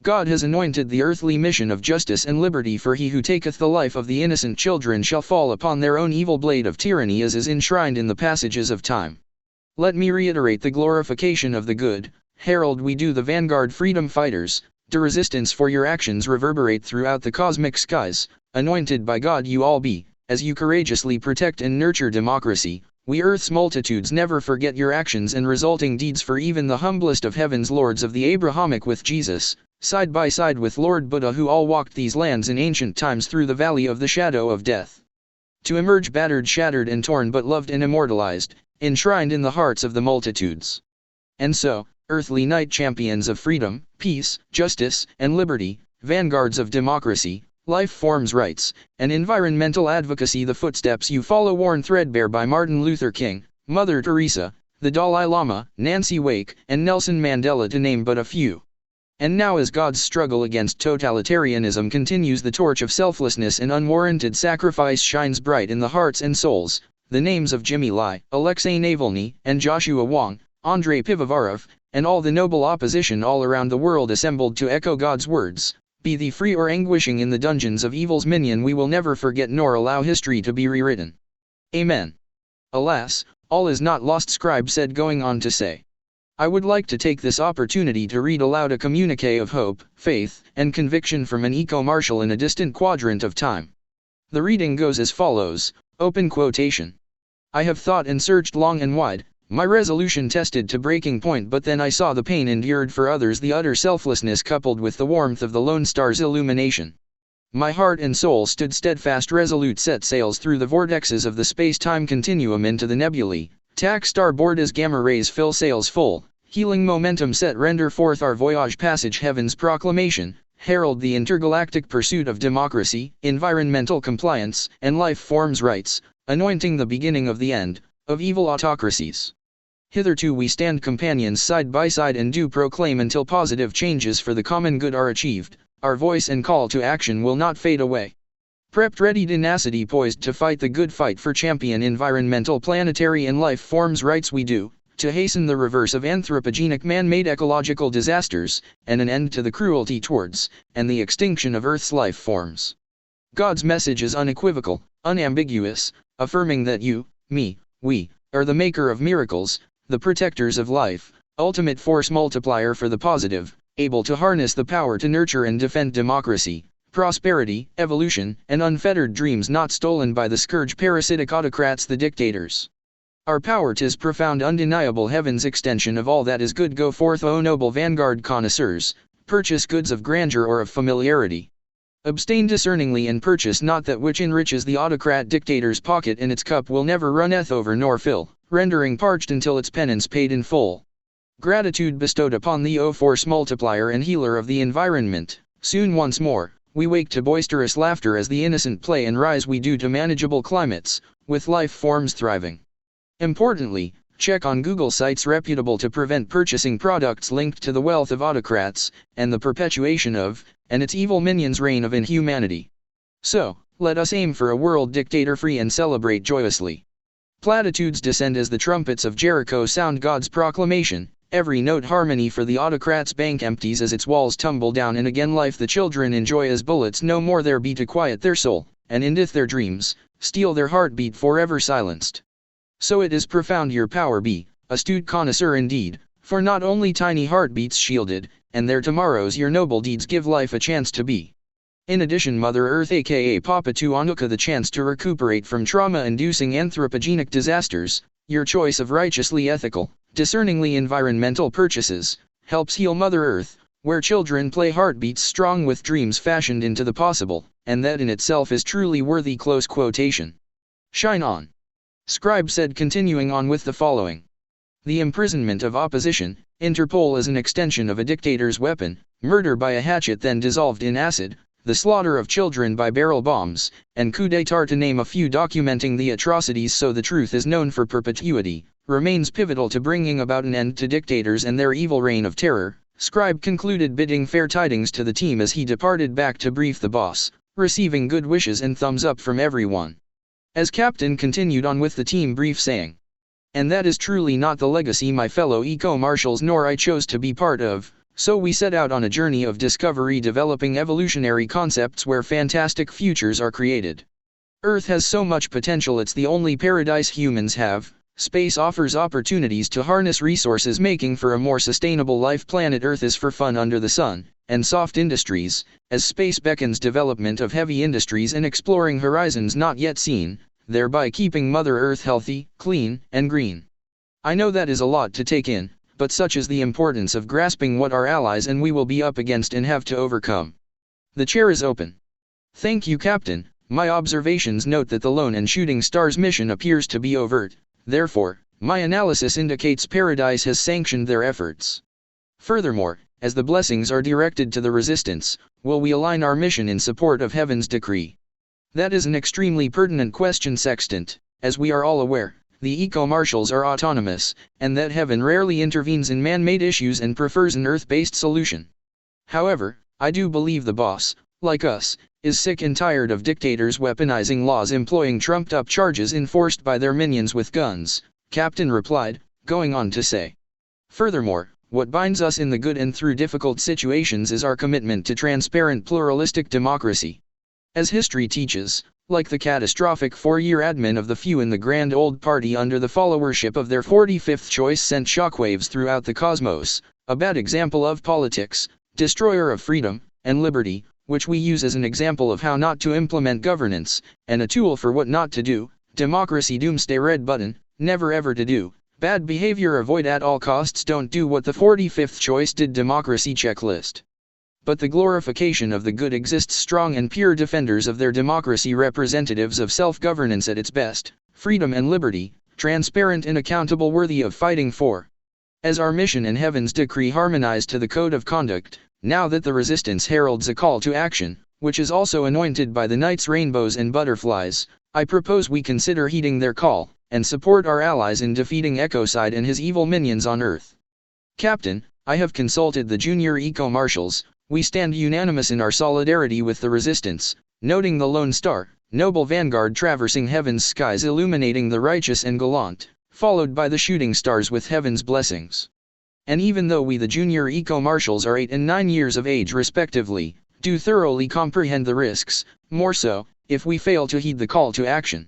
God has anointed the earthly mission of justice and liberty, for he who taketh the life of the innocent children shall fall upon their own evil blade of tyranny, as is enshrined in the passages of time. Let me reiterate the glorification of the good, herald we do the vanguard freedom fighters, to resistance for your actions reverberate throughout the cosmic skies, anointed by God you all be, as you courageously protect and nurture democracy. We earth's multitudes never forget your actions and resulting deeds, for even the humblest of heaven's lords of the Abrahamic with Jesus, side by side with Lord Buddha, who all walked these lands in ancient times through the valley of the shadow of death, to emerge battered, shattered and torn, but loved and immortalized, enshrined in the hearts of the multitudes. And so, earthly knight champions of freedom, peace, justice, and liberty, vanguards of democracy, life forms rights, and environmental advocacy, the footsteps you follow worn threadbare by Martin Luther King, Mother Teresa, the Dalai Lama, Nancy Wake, and Nelson Mandela, to name but a few. And now, as God's struggle against totalitarianism continues, the torch of selflessness and unwarranted sacrifice shines bright in the hearts and souls, the names of Jimmy Lai, Alexei Navalny, and Joshua Wong, Andrei Pivovarov, and all the noble opposition all around the world assembled to echo God's words, be thee free or anguishing in the dungeons of evil's minion, we will never forget nor allow history to be rewritten. Amen. Alas, all is not lost, scribe said, going on to say. I would like to take this opportunity to read aloud a communique of hope, faith, and conviction from an eco-marshal in a distant quadrant of time. The reading goes as follows, open quotation. I have thought and searched long and wide, my resolution tested to breaking point, but then I saw the pain endured for others, the utter selflessness coupled with the warmth of the lone star's illumination. My heart and soul stood steadfast, resolute, set sails through the vortexes of the space-time continuum into the nebulae, tack starboard as gamma rays fill sails full, healing momentum set, render forth our voyage passage, heaven's proclamation, herald the intergalactic pursuit of democracy, environmental compliance, and life forms rights, anointing the beginning of the end of evil autocracies. Hitherto we stand companions side by side and do proclaim until positive changes for the common good are achieved. Our voice and call to action will not fade away. Prepped, ready, tenacity poised to fight the good fight for champion environmental, planetary and life forms rights we do, to hasten the reverse of anthropogenic man-made ecological disasters, and an end to the cruelty towards, and the extinction of Earth's life forms. God's message is unequivocal, unambiguous, affirming that you, me, we, are the maker of miracles, the protectors of life, ultimate force multiplier for the positive, able to harness the power to nurture and defend democracy, prosperity, evolution, and unfettered dreams not stolen by the scourge parasitic autocrats, the dictators. Our power 'tis profound, undeniable, heaven's extension of all that is good. Go forth, O noble vanguard connoisseurs, purchase goods of grandeur or of familiarity. Abstain discerningly and purchase not that which enriches the autocrat dictator's pocket, and its cup will never runneth over nor fill, rendering parched until its penance paid in full. Gratitude bestowed upon thee, O force multiplier and healer of the environment, soon once more, we wake to boisterous laughter as the innocent play, and rise we do to manageable climates, with life forms thriving. Importantly, check on Google sites reputable to prevent purchasing products linked to the wealth of autocrats, and the perpetuation of, and its evil minions' reign of inhumanity. So, let us aim for a world dictator-free and celebrate joyously. Platitudes descend as the trumpets of Jericho sound God's proclamation, every note harmony, for the autocrat's bank empties as its walls tumble down, and again life the children enjoy as bullets no more there be to quiet their soul, and endeth their dreams, steal their heartbeat forever silenced. So it is profound your power be, astute connoisseur indeed, for not only tiny heartbeats shielded, and their tomorrows your noble deeds give life a chance to be. In addition, Mother Earth aka Papa Tuanuka the chance to recuperate from trauma-inducing anthropogenic disasters. Your choice of righteously ethical, discerningly environmental purchases helps heal Mother Earth, where children play heartbeats strong with dreams fashioned into the possible, and that in itself is truly worthy. Close quotation. Shine on. Scribe said, continuing on with the following. The imprisonment of opposition, Interpol is an extension of a dictator's weapon, murder by a hatchet then dissolved in acid, the slaughter of children by barrel bombs, and coup d'état to name a few, documenting the atrocities so the truth is known for perpetuity, remains pivotal to bringing about an end to dictators and their evil reign of terror. Scribe concluded, bidding fair tidings to the team as he departed back to brief the boss, receiving good wishes and thumbs up from everyone. As Captain continued on with the team brief, saying, "And that is truly not the legacy my fellow eco-marshals nor I chose to be part of. So we set out on a journey of discovery, developing evolutionary concepts where fantastic futures are created. Earth has so much potential, it's the only paradise humans have. Space offers opportunities to harness resources, making for a more sustainable life. Planet Earth is for fun under the sun, and soft industries, as space beckons development of heavy industries and exploring horizons not yet seen, thereby keeping Mother Earth healthy, clean, and green. I know that is a lot to take in, but such is the importance of grasping what our allies and we will be up against and have to overcome. The chair is open." Thank you, Captain. My observations note that the Lone and Shooting Stars mission appears to be overt, therefore, my analysis indicates Paradise has sanctioned their efforts. Furthermore, as the blessings are directed to the Resistance, will we align our mission in support of Heaven's decree? That is an extremely pertinent question, Sextant. As we are all aware, the eco-marshals are autonomous, and that Heaven rarely intervenes in man-made issues and prefers an Earth-based solution. However, I do believe the boss, like us, is sick and tired of dictators weaponizing laws, employing trumped-up charges enforced by their minions with guns, Captain replied, going on to say. Furthermore, what binds us in the good and through difficult situations is our commitment to transparent pluralistic democracy. As history teaches, like the catastrophic 4-year admin of the few in the grand old party under the followership of their 45th choice sent shockwaves throughout the cosmos, a bad example of politics, destroyer of freedom and liberty, which we use as an example of how not to implement governance, and a tool for what not to do, democracy doomsday red button, never ever to do, bad behavior avoid at all costs, don't do what the 45th choice did, democracy checklist. But the glorification of the good exists strong and pure defenders of their democracy, representatives of self-governance at its best, freedom and liberty, transparent and accountable, worthy of fighting for. As our mission and Heaven's decree harmonize to the code of conduct, now that the Resistance heralds a call to action, which is also anointed by the knights, rainbows and butterflies, I propose we consider heeding their call, and support our allies in defeating Ecocide and his evil minions on Earth. Captain, I have consulted the junior eco-marshals. We stand unanimous in our solidarity with the Resistance, noting the Lone Star, noble vanguard traversing Heaven's skies, illuminating the righteous and gallant, followed by the Shooting Stars with Heaven's blessings. And even though we the junior eco-marshals are 8 and 9 years of age respectively, do thoroughly comprehend the risks, more so, if we fail to heed the call to action.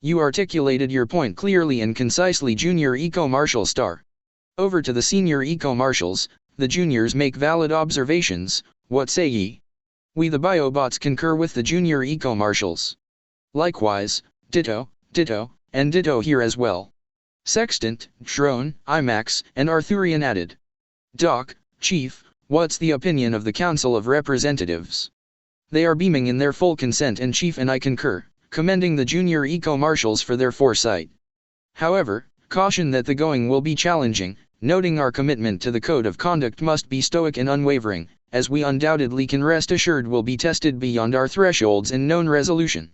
You articulated your point clearly and concisely, Junior Eco-Marshal Star. Over to the senior eco-marshals. The juniors make valid observations. What say ye? We the biobots concur with the junior eco-marshals. Likewise, ditto, ditto, and ditto here as well. Sextant, Drone, IMAX, and Arthurian added. Doc, Chief, what's the opinion of the Council of Representatives? They are beaming in their full consent, and Chief and I concur, commending the junior eco-marshals for their foresight. However, caution that the going will be challenging, noting our commitment to the code of conduct must be stoic and unwavering, as we undoubtedly can rest assured will be tested beyond our thresholds and known resolution.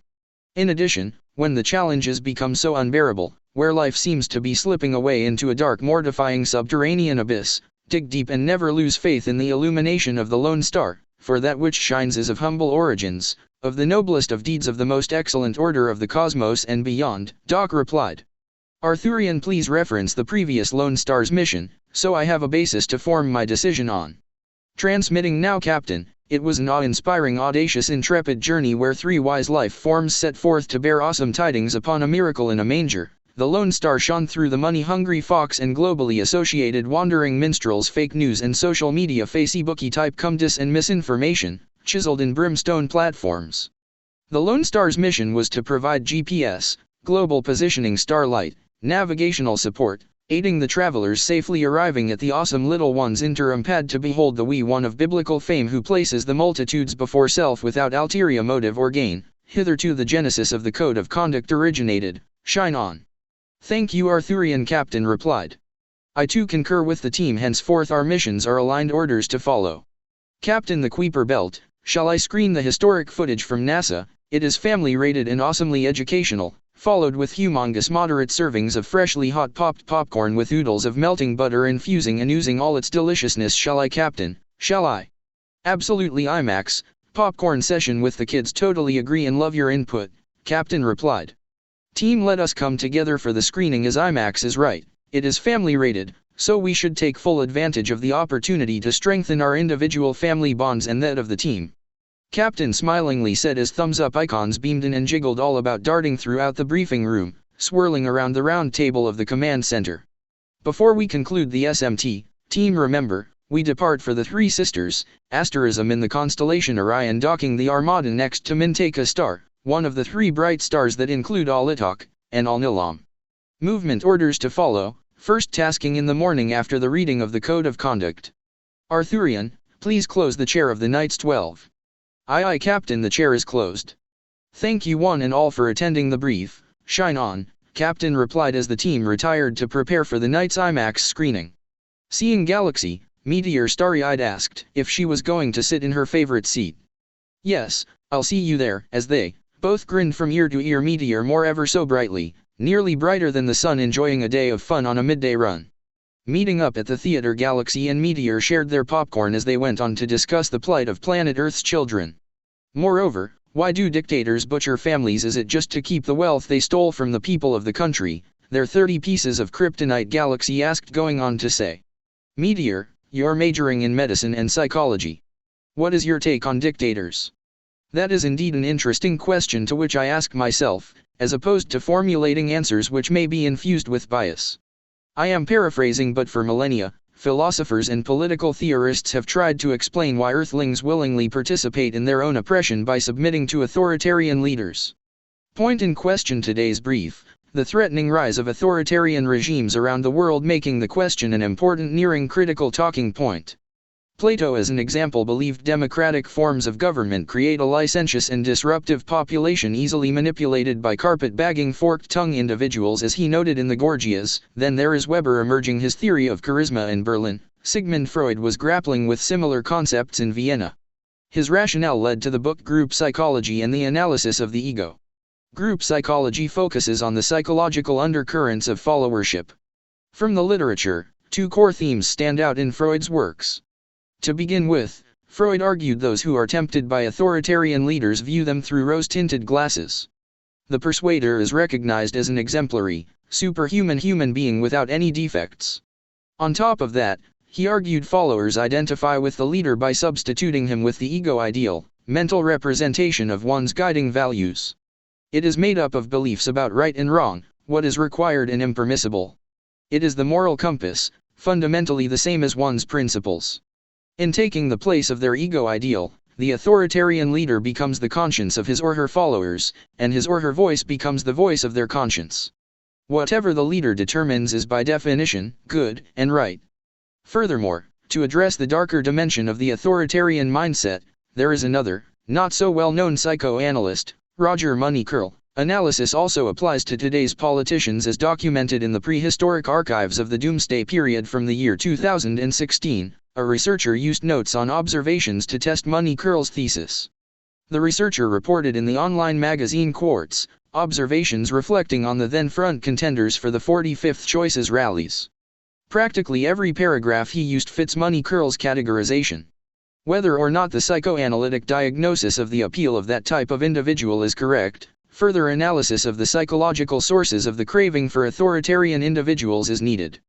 In addition, when the challenges become so unbearable, where life seems to be slipping away into a dark, mortifying subterranean abyss, dig deep and never lose faith in the illumination of the Lone Star, for that which shines is of humble origins, of the noblest of deeds, of the most excellent order of the cosmos and beyond, Doc replied. Arthurian, please reference the previous Lone Star's mission, so I have a basis to form my decision on. Transmitting now, Captain. It was an awe-inspiring, audacious, intrepid journey where 3 wise life forms set forth to bear awesome tidings upon a miracle in a manger. The Lone Star shone through the money-hungry fox and globally associated wandering minstrels, fake news and social media Facebooky type cumdis and misinformation, chiseled in brimstone platforms. The Lone Star's mission was to provide GPS, global positioning starlight, navigational support, aiding the travelers safely arriving at the awesome Little One's interim pad to behold the wee one of biblical fame who places the multitudes before self without ulterior motive or gain. Hitherto the genesis of the code of conduct originated. Shine on. Thank you, Arthurian captain replied. I too concur with the team, henceforth our missions are aligned, orders to follow. Captain the Kuiper Belt, shall I screen the historic footage from NASA? It is family rated and awesomely educational, followed with humongous moderate servings of freshly hot popped popcorn with oodles of melting butter infusing and oozing all its deliciousness. Shall I, Captain? Shall I? Absolutely, IMAX. Popcorn session with the kids. Totally agree and love your input, Captain replied. Team, let us come together for the screening as IMAX is right. It is family rated, so we should take full advantage of the opportunity to strengthen our individual family bonds and that of the team. Captain smilingly said as thumbs up icons beamed in and jiggled all about, darting throughout the briefing room, swirling around the round table of the command center. Before we conclude the SMT, team, remember, we depart for the Three Sisters, asterism in the constellation Orion, docking the Armada next to Mintaka star, one of the three bright stars that include Al-Itak and Al-Nilam. Movement orders to follow, first tasking in the morning after the reading of the Code of Conduct. Arthurian, please close the chair of the Knights 12. Aye, Captain, the chair is closed. Thank you one and all for attending the brief. Shine on, Captain replied as the team retired to prepare for the night's IMAX screening. Seeing Galaxy, Meteor starry-eyed asked if she was going to sit in her favorite seat. Yes, I'll see you there, as they both grinned from ear to ear. Meteor more ever so brightly, nearly brighter than the sun, enjoying a day of fun on a midday run. Meeting up at the theater, Galaxy and Meteor shared their popcorn as they went on to discuss the plight of planet Earth's children. Moreover, why do dictators butcher families? Is it just to keep the wealth they stole from the people of the country, their 30 pieces of kryptonite? Galaxy asked, going on to say. Meteor, you're majoring in medicine and psychology. What is your take on dictators? That is indeed an interesting question to which I ask myself, as opposed to formulating answers which may be infused with bias. I am paraphrasing, but for millennia, philosophers and political theorists have tried to explain why Earthlings willingly participate in their own oppression by submitting to authoritarian leaders. Point in question today's brief, the threatening rise of authoritarian regimes around the world, making the question an important, nearing critical talking point. Plato, as an example, believed democratic forms of government create a licentious and disruptive population easily manipulated by carpet-bagging forked-tongued individuals, as he noted in the Gorgias. Then there is Weber emerging his theory of charisma in Berlin. Sigmund Freud was grappling with similar concepts in Vienna. His rationale led to the book Group Psychology and the Analysis of the Ego. Group psychology focuses on the psychological undercurrents of followership. From the literature, two core themes stand out in Freud's works. To begin with, Freud argued those who are tempted by authoritarian leaders view them through rose-tinted glasses. The persuader is recognized as an exemplary, superhuman human being without any defects. On top of that, he argued followers identify with the leader by substituting him with the ego ideal, mental representation of one's guiding values. It is made up of beliefs about right and wrong, what is required and impermissible. It is the moral compass, fundamentally the same as one's principles. In taking the place of their ego ideal, the authoritarian leader becomes the conscience of his or her followers, and his or her voice becomes the voice of their conscience. Whatever the leader determines is by definition good and right. Furthermore, to address the darker dimension of the authoritarian mindset, there is another, not so well-known psychoanalyst, Roger Money Curl. Analysis also applies to today's politicians as documented in the prehistoric archives of the Doomsday period from the year 2016. A researcher used notes on observations to test Money Curl's thesis. The researcher reported in the online magazine Quartz, observations reflecting on the then front contenders for the 45th Choices rallies. Practically every paragraph he used fits Money Curl's categorization. Whether or not the psychoanalytic diagnosis of the appeal of that type of individual is correct, further analysis of the psychological sources of the craving for authoritarian individuals is needed.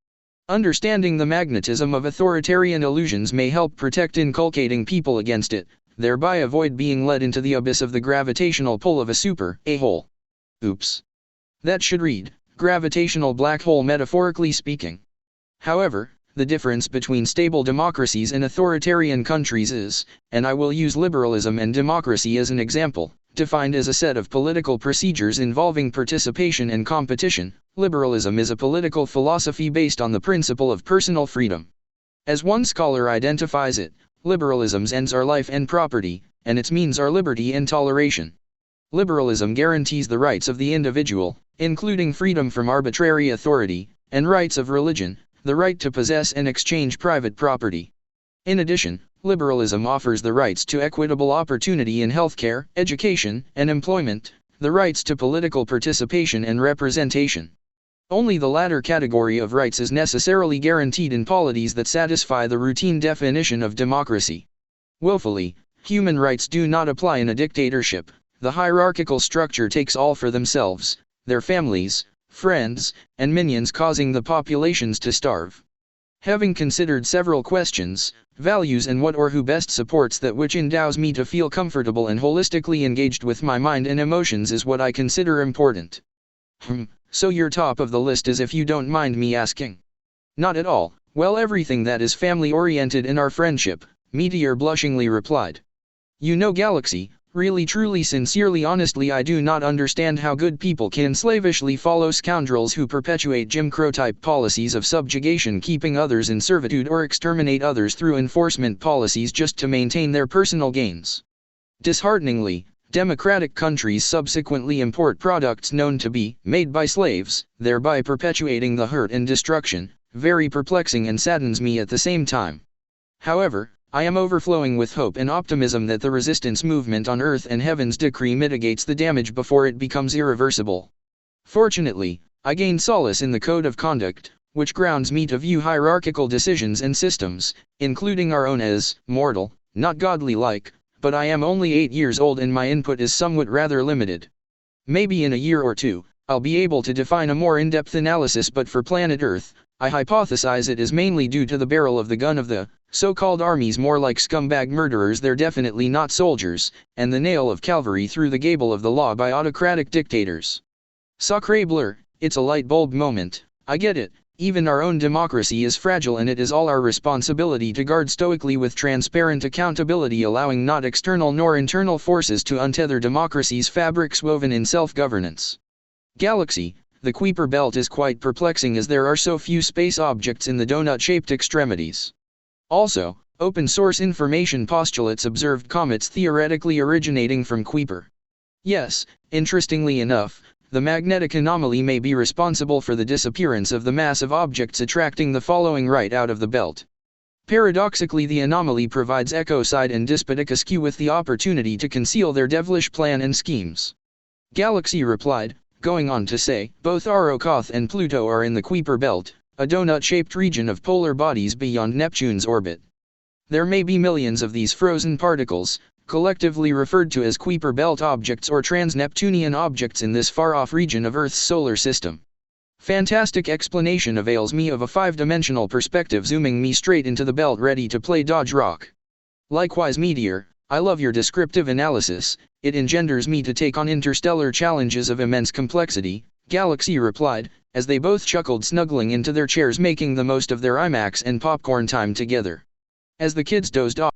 Understanding the magnetism of authoritarian illusions may help protect inculcating people against it, thereby avoid being led into the abyss of the gravitational pull of a super a-hole. Oops. That should read, gravitational black hole metaphorically speaking. However, the difference between stable democracies and authoritarian countries is, and I will use liberalism and democracy as an example, defined as a set of political procedures involving participation and competition. Liberalism is a political philosophy based on the principle of personal freedom. As one scholar identifies it, liberalism's ends are life and property, and its means are liberty and toleration. Liberalism guarantees the rights of the individual, including freedom from arbitrary authority, and rights of religion, the right to possess and exchange private property. In addition, liberalism offers the rights to equitable opportunity in healthcare, education, and employment, the rights to political participation and representation. Only the latter category of rights is necessarily guaranteed in polities that satisfy the routine definition of democracy. Willfully, human rights do not apply in a dictatorship. The hierarchical structure takes all for themselves, their families, friends, and minions, causing the populations to starve. Having considered several questions, values and what or who best supports that which endows me to feel comfortable and holistically engaged with my mind and emotions is what I consider important. So you're top of the list, as if you don't mind me asking. Not at all. Well, everything that is family-oriented in our friendship, Meteor blushingly replied. You know, Galaxy, really truly sincerely honestly I do not understand how good people can slavishly follow scoundrels who perpetuate Jim Crow-type policies of subjugation, keeping others in servitude, or exterminate others through enforcement policies just to maintain their personal gains. Dishearteningly, democratic countries subsequently import products known to be made by slaves, thereby perpetuating the hurt and destruction. Very perplexing and saddens me at the same time. However, I am overflowing with hope and optimism that the resistance movement on Earth and Heaven's decree mitigates the damage before it becomes irreversible. Fortunately, I gain solace in the code of conduct, which grounds me to view hierarchical decisions and systems, including our own, as mortal, not godly-like. But I am only 8 years old and my input is somewhat rather limited. Maybe in a year or two, I'll be able to define a more in-depth analysis, but for planet Earth, I hypothesize it is mainly due to the barrel of the gun of the so-called armies, more like scumbag murderers. They're definitely not soldiers, and the nail of cavalry through the gable of the law by autocratic dictators. Sacré bleu, it's a light bulb moment. I get it. Even our own democracy is fragile, and it is all our responsibility to guard stoically with transparent accountability, allowing not external nor internal forces to untether democracy's fabrics woven in self-governance. Galaxy, the Kuiper belt is quite perplexing, as there are so few space objects in the donut-shaped extremities. Also, open-source information postulates observed comets theoretically originating from Kuiper. Yes, interestingly enough, the magnetic anomaly may be responsible for the disappearance of the mass of objects attracting the following right out of the belt. Paradoxically, the anomaly provides ecocide and despotic askew with the opportunity to conceal their devilish plan and schemes. Galaxy replied, going on to say, both Arrokoth and Pluto are in the Kuiper belt, a donut-shaped region of polar bodies beyond Neptune's orbit. There may be millions of these frozen particles, collectively referred to as Kuiper belt objects or trans-Neptunian objects, in this far-off region of Earth's solar system. Fantastic explanation avails me of a 5-dimensional perspective, zooming me straight into the belt, ready to play Dodge Rock. Likewise, Meteor, I love your descriptive analysis. It engenders me to take on interstellar challenges of immense complexity, Galaxy replied, as they both chuckled, snuggling into their chairs, making the most of their IMAX and popcorn time together. As the kids dozed off,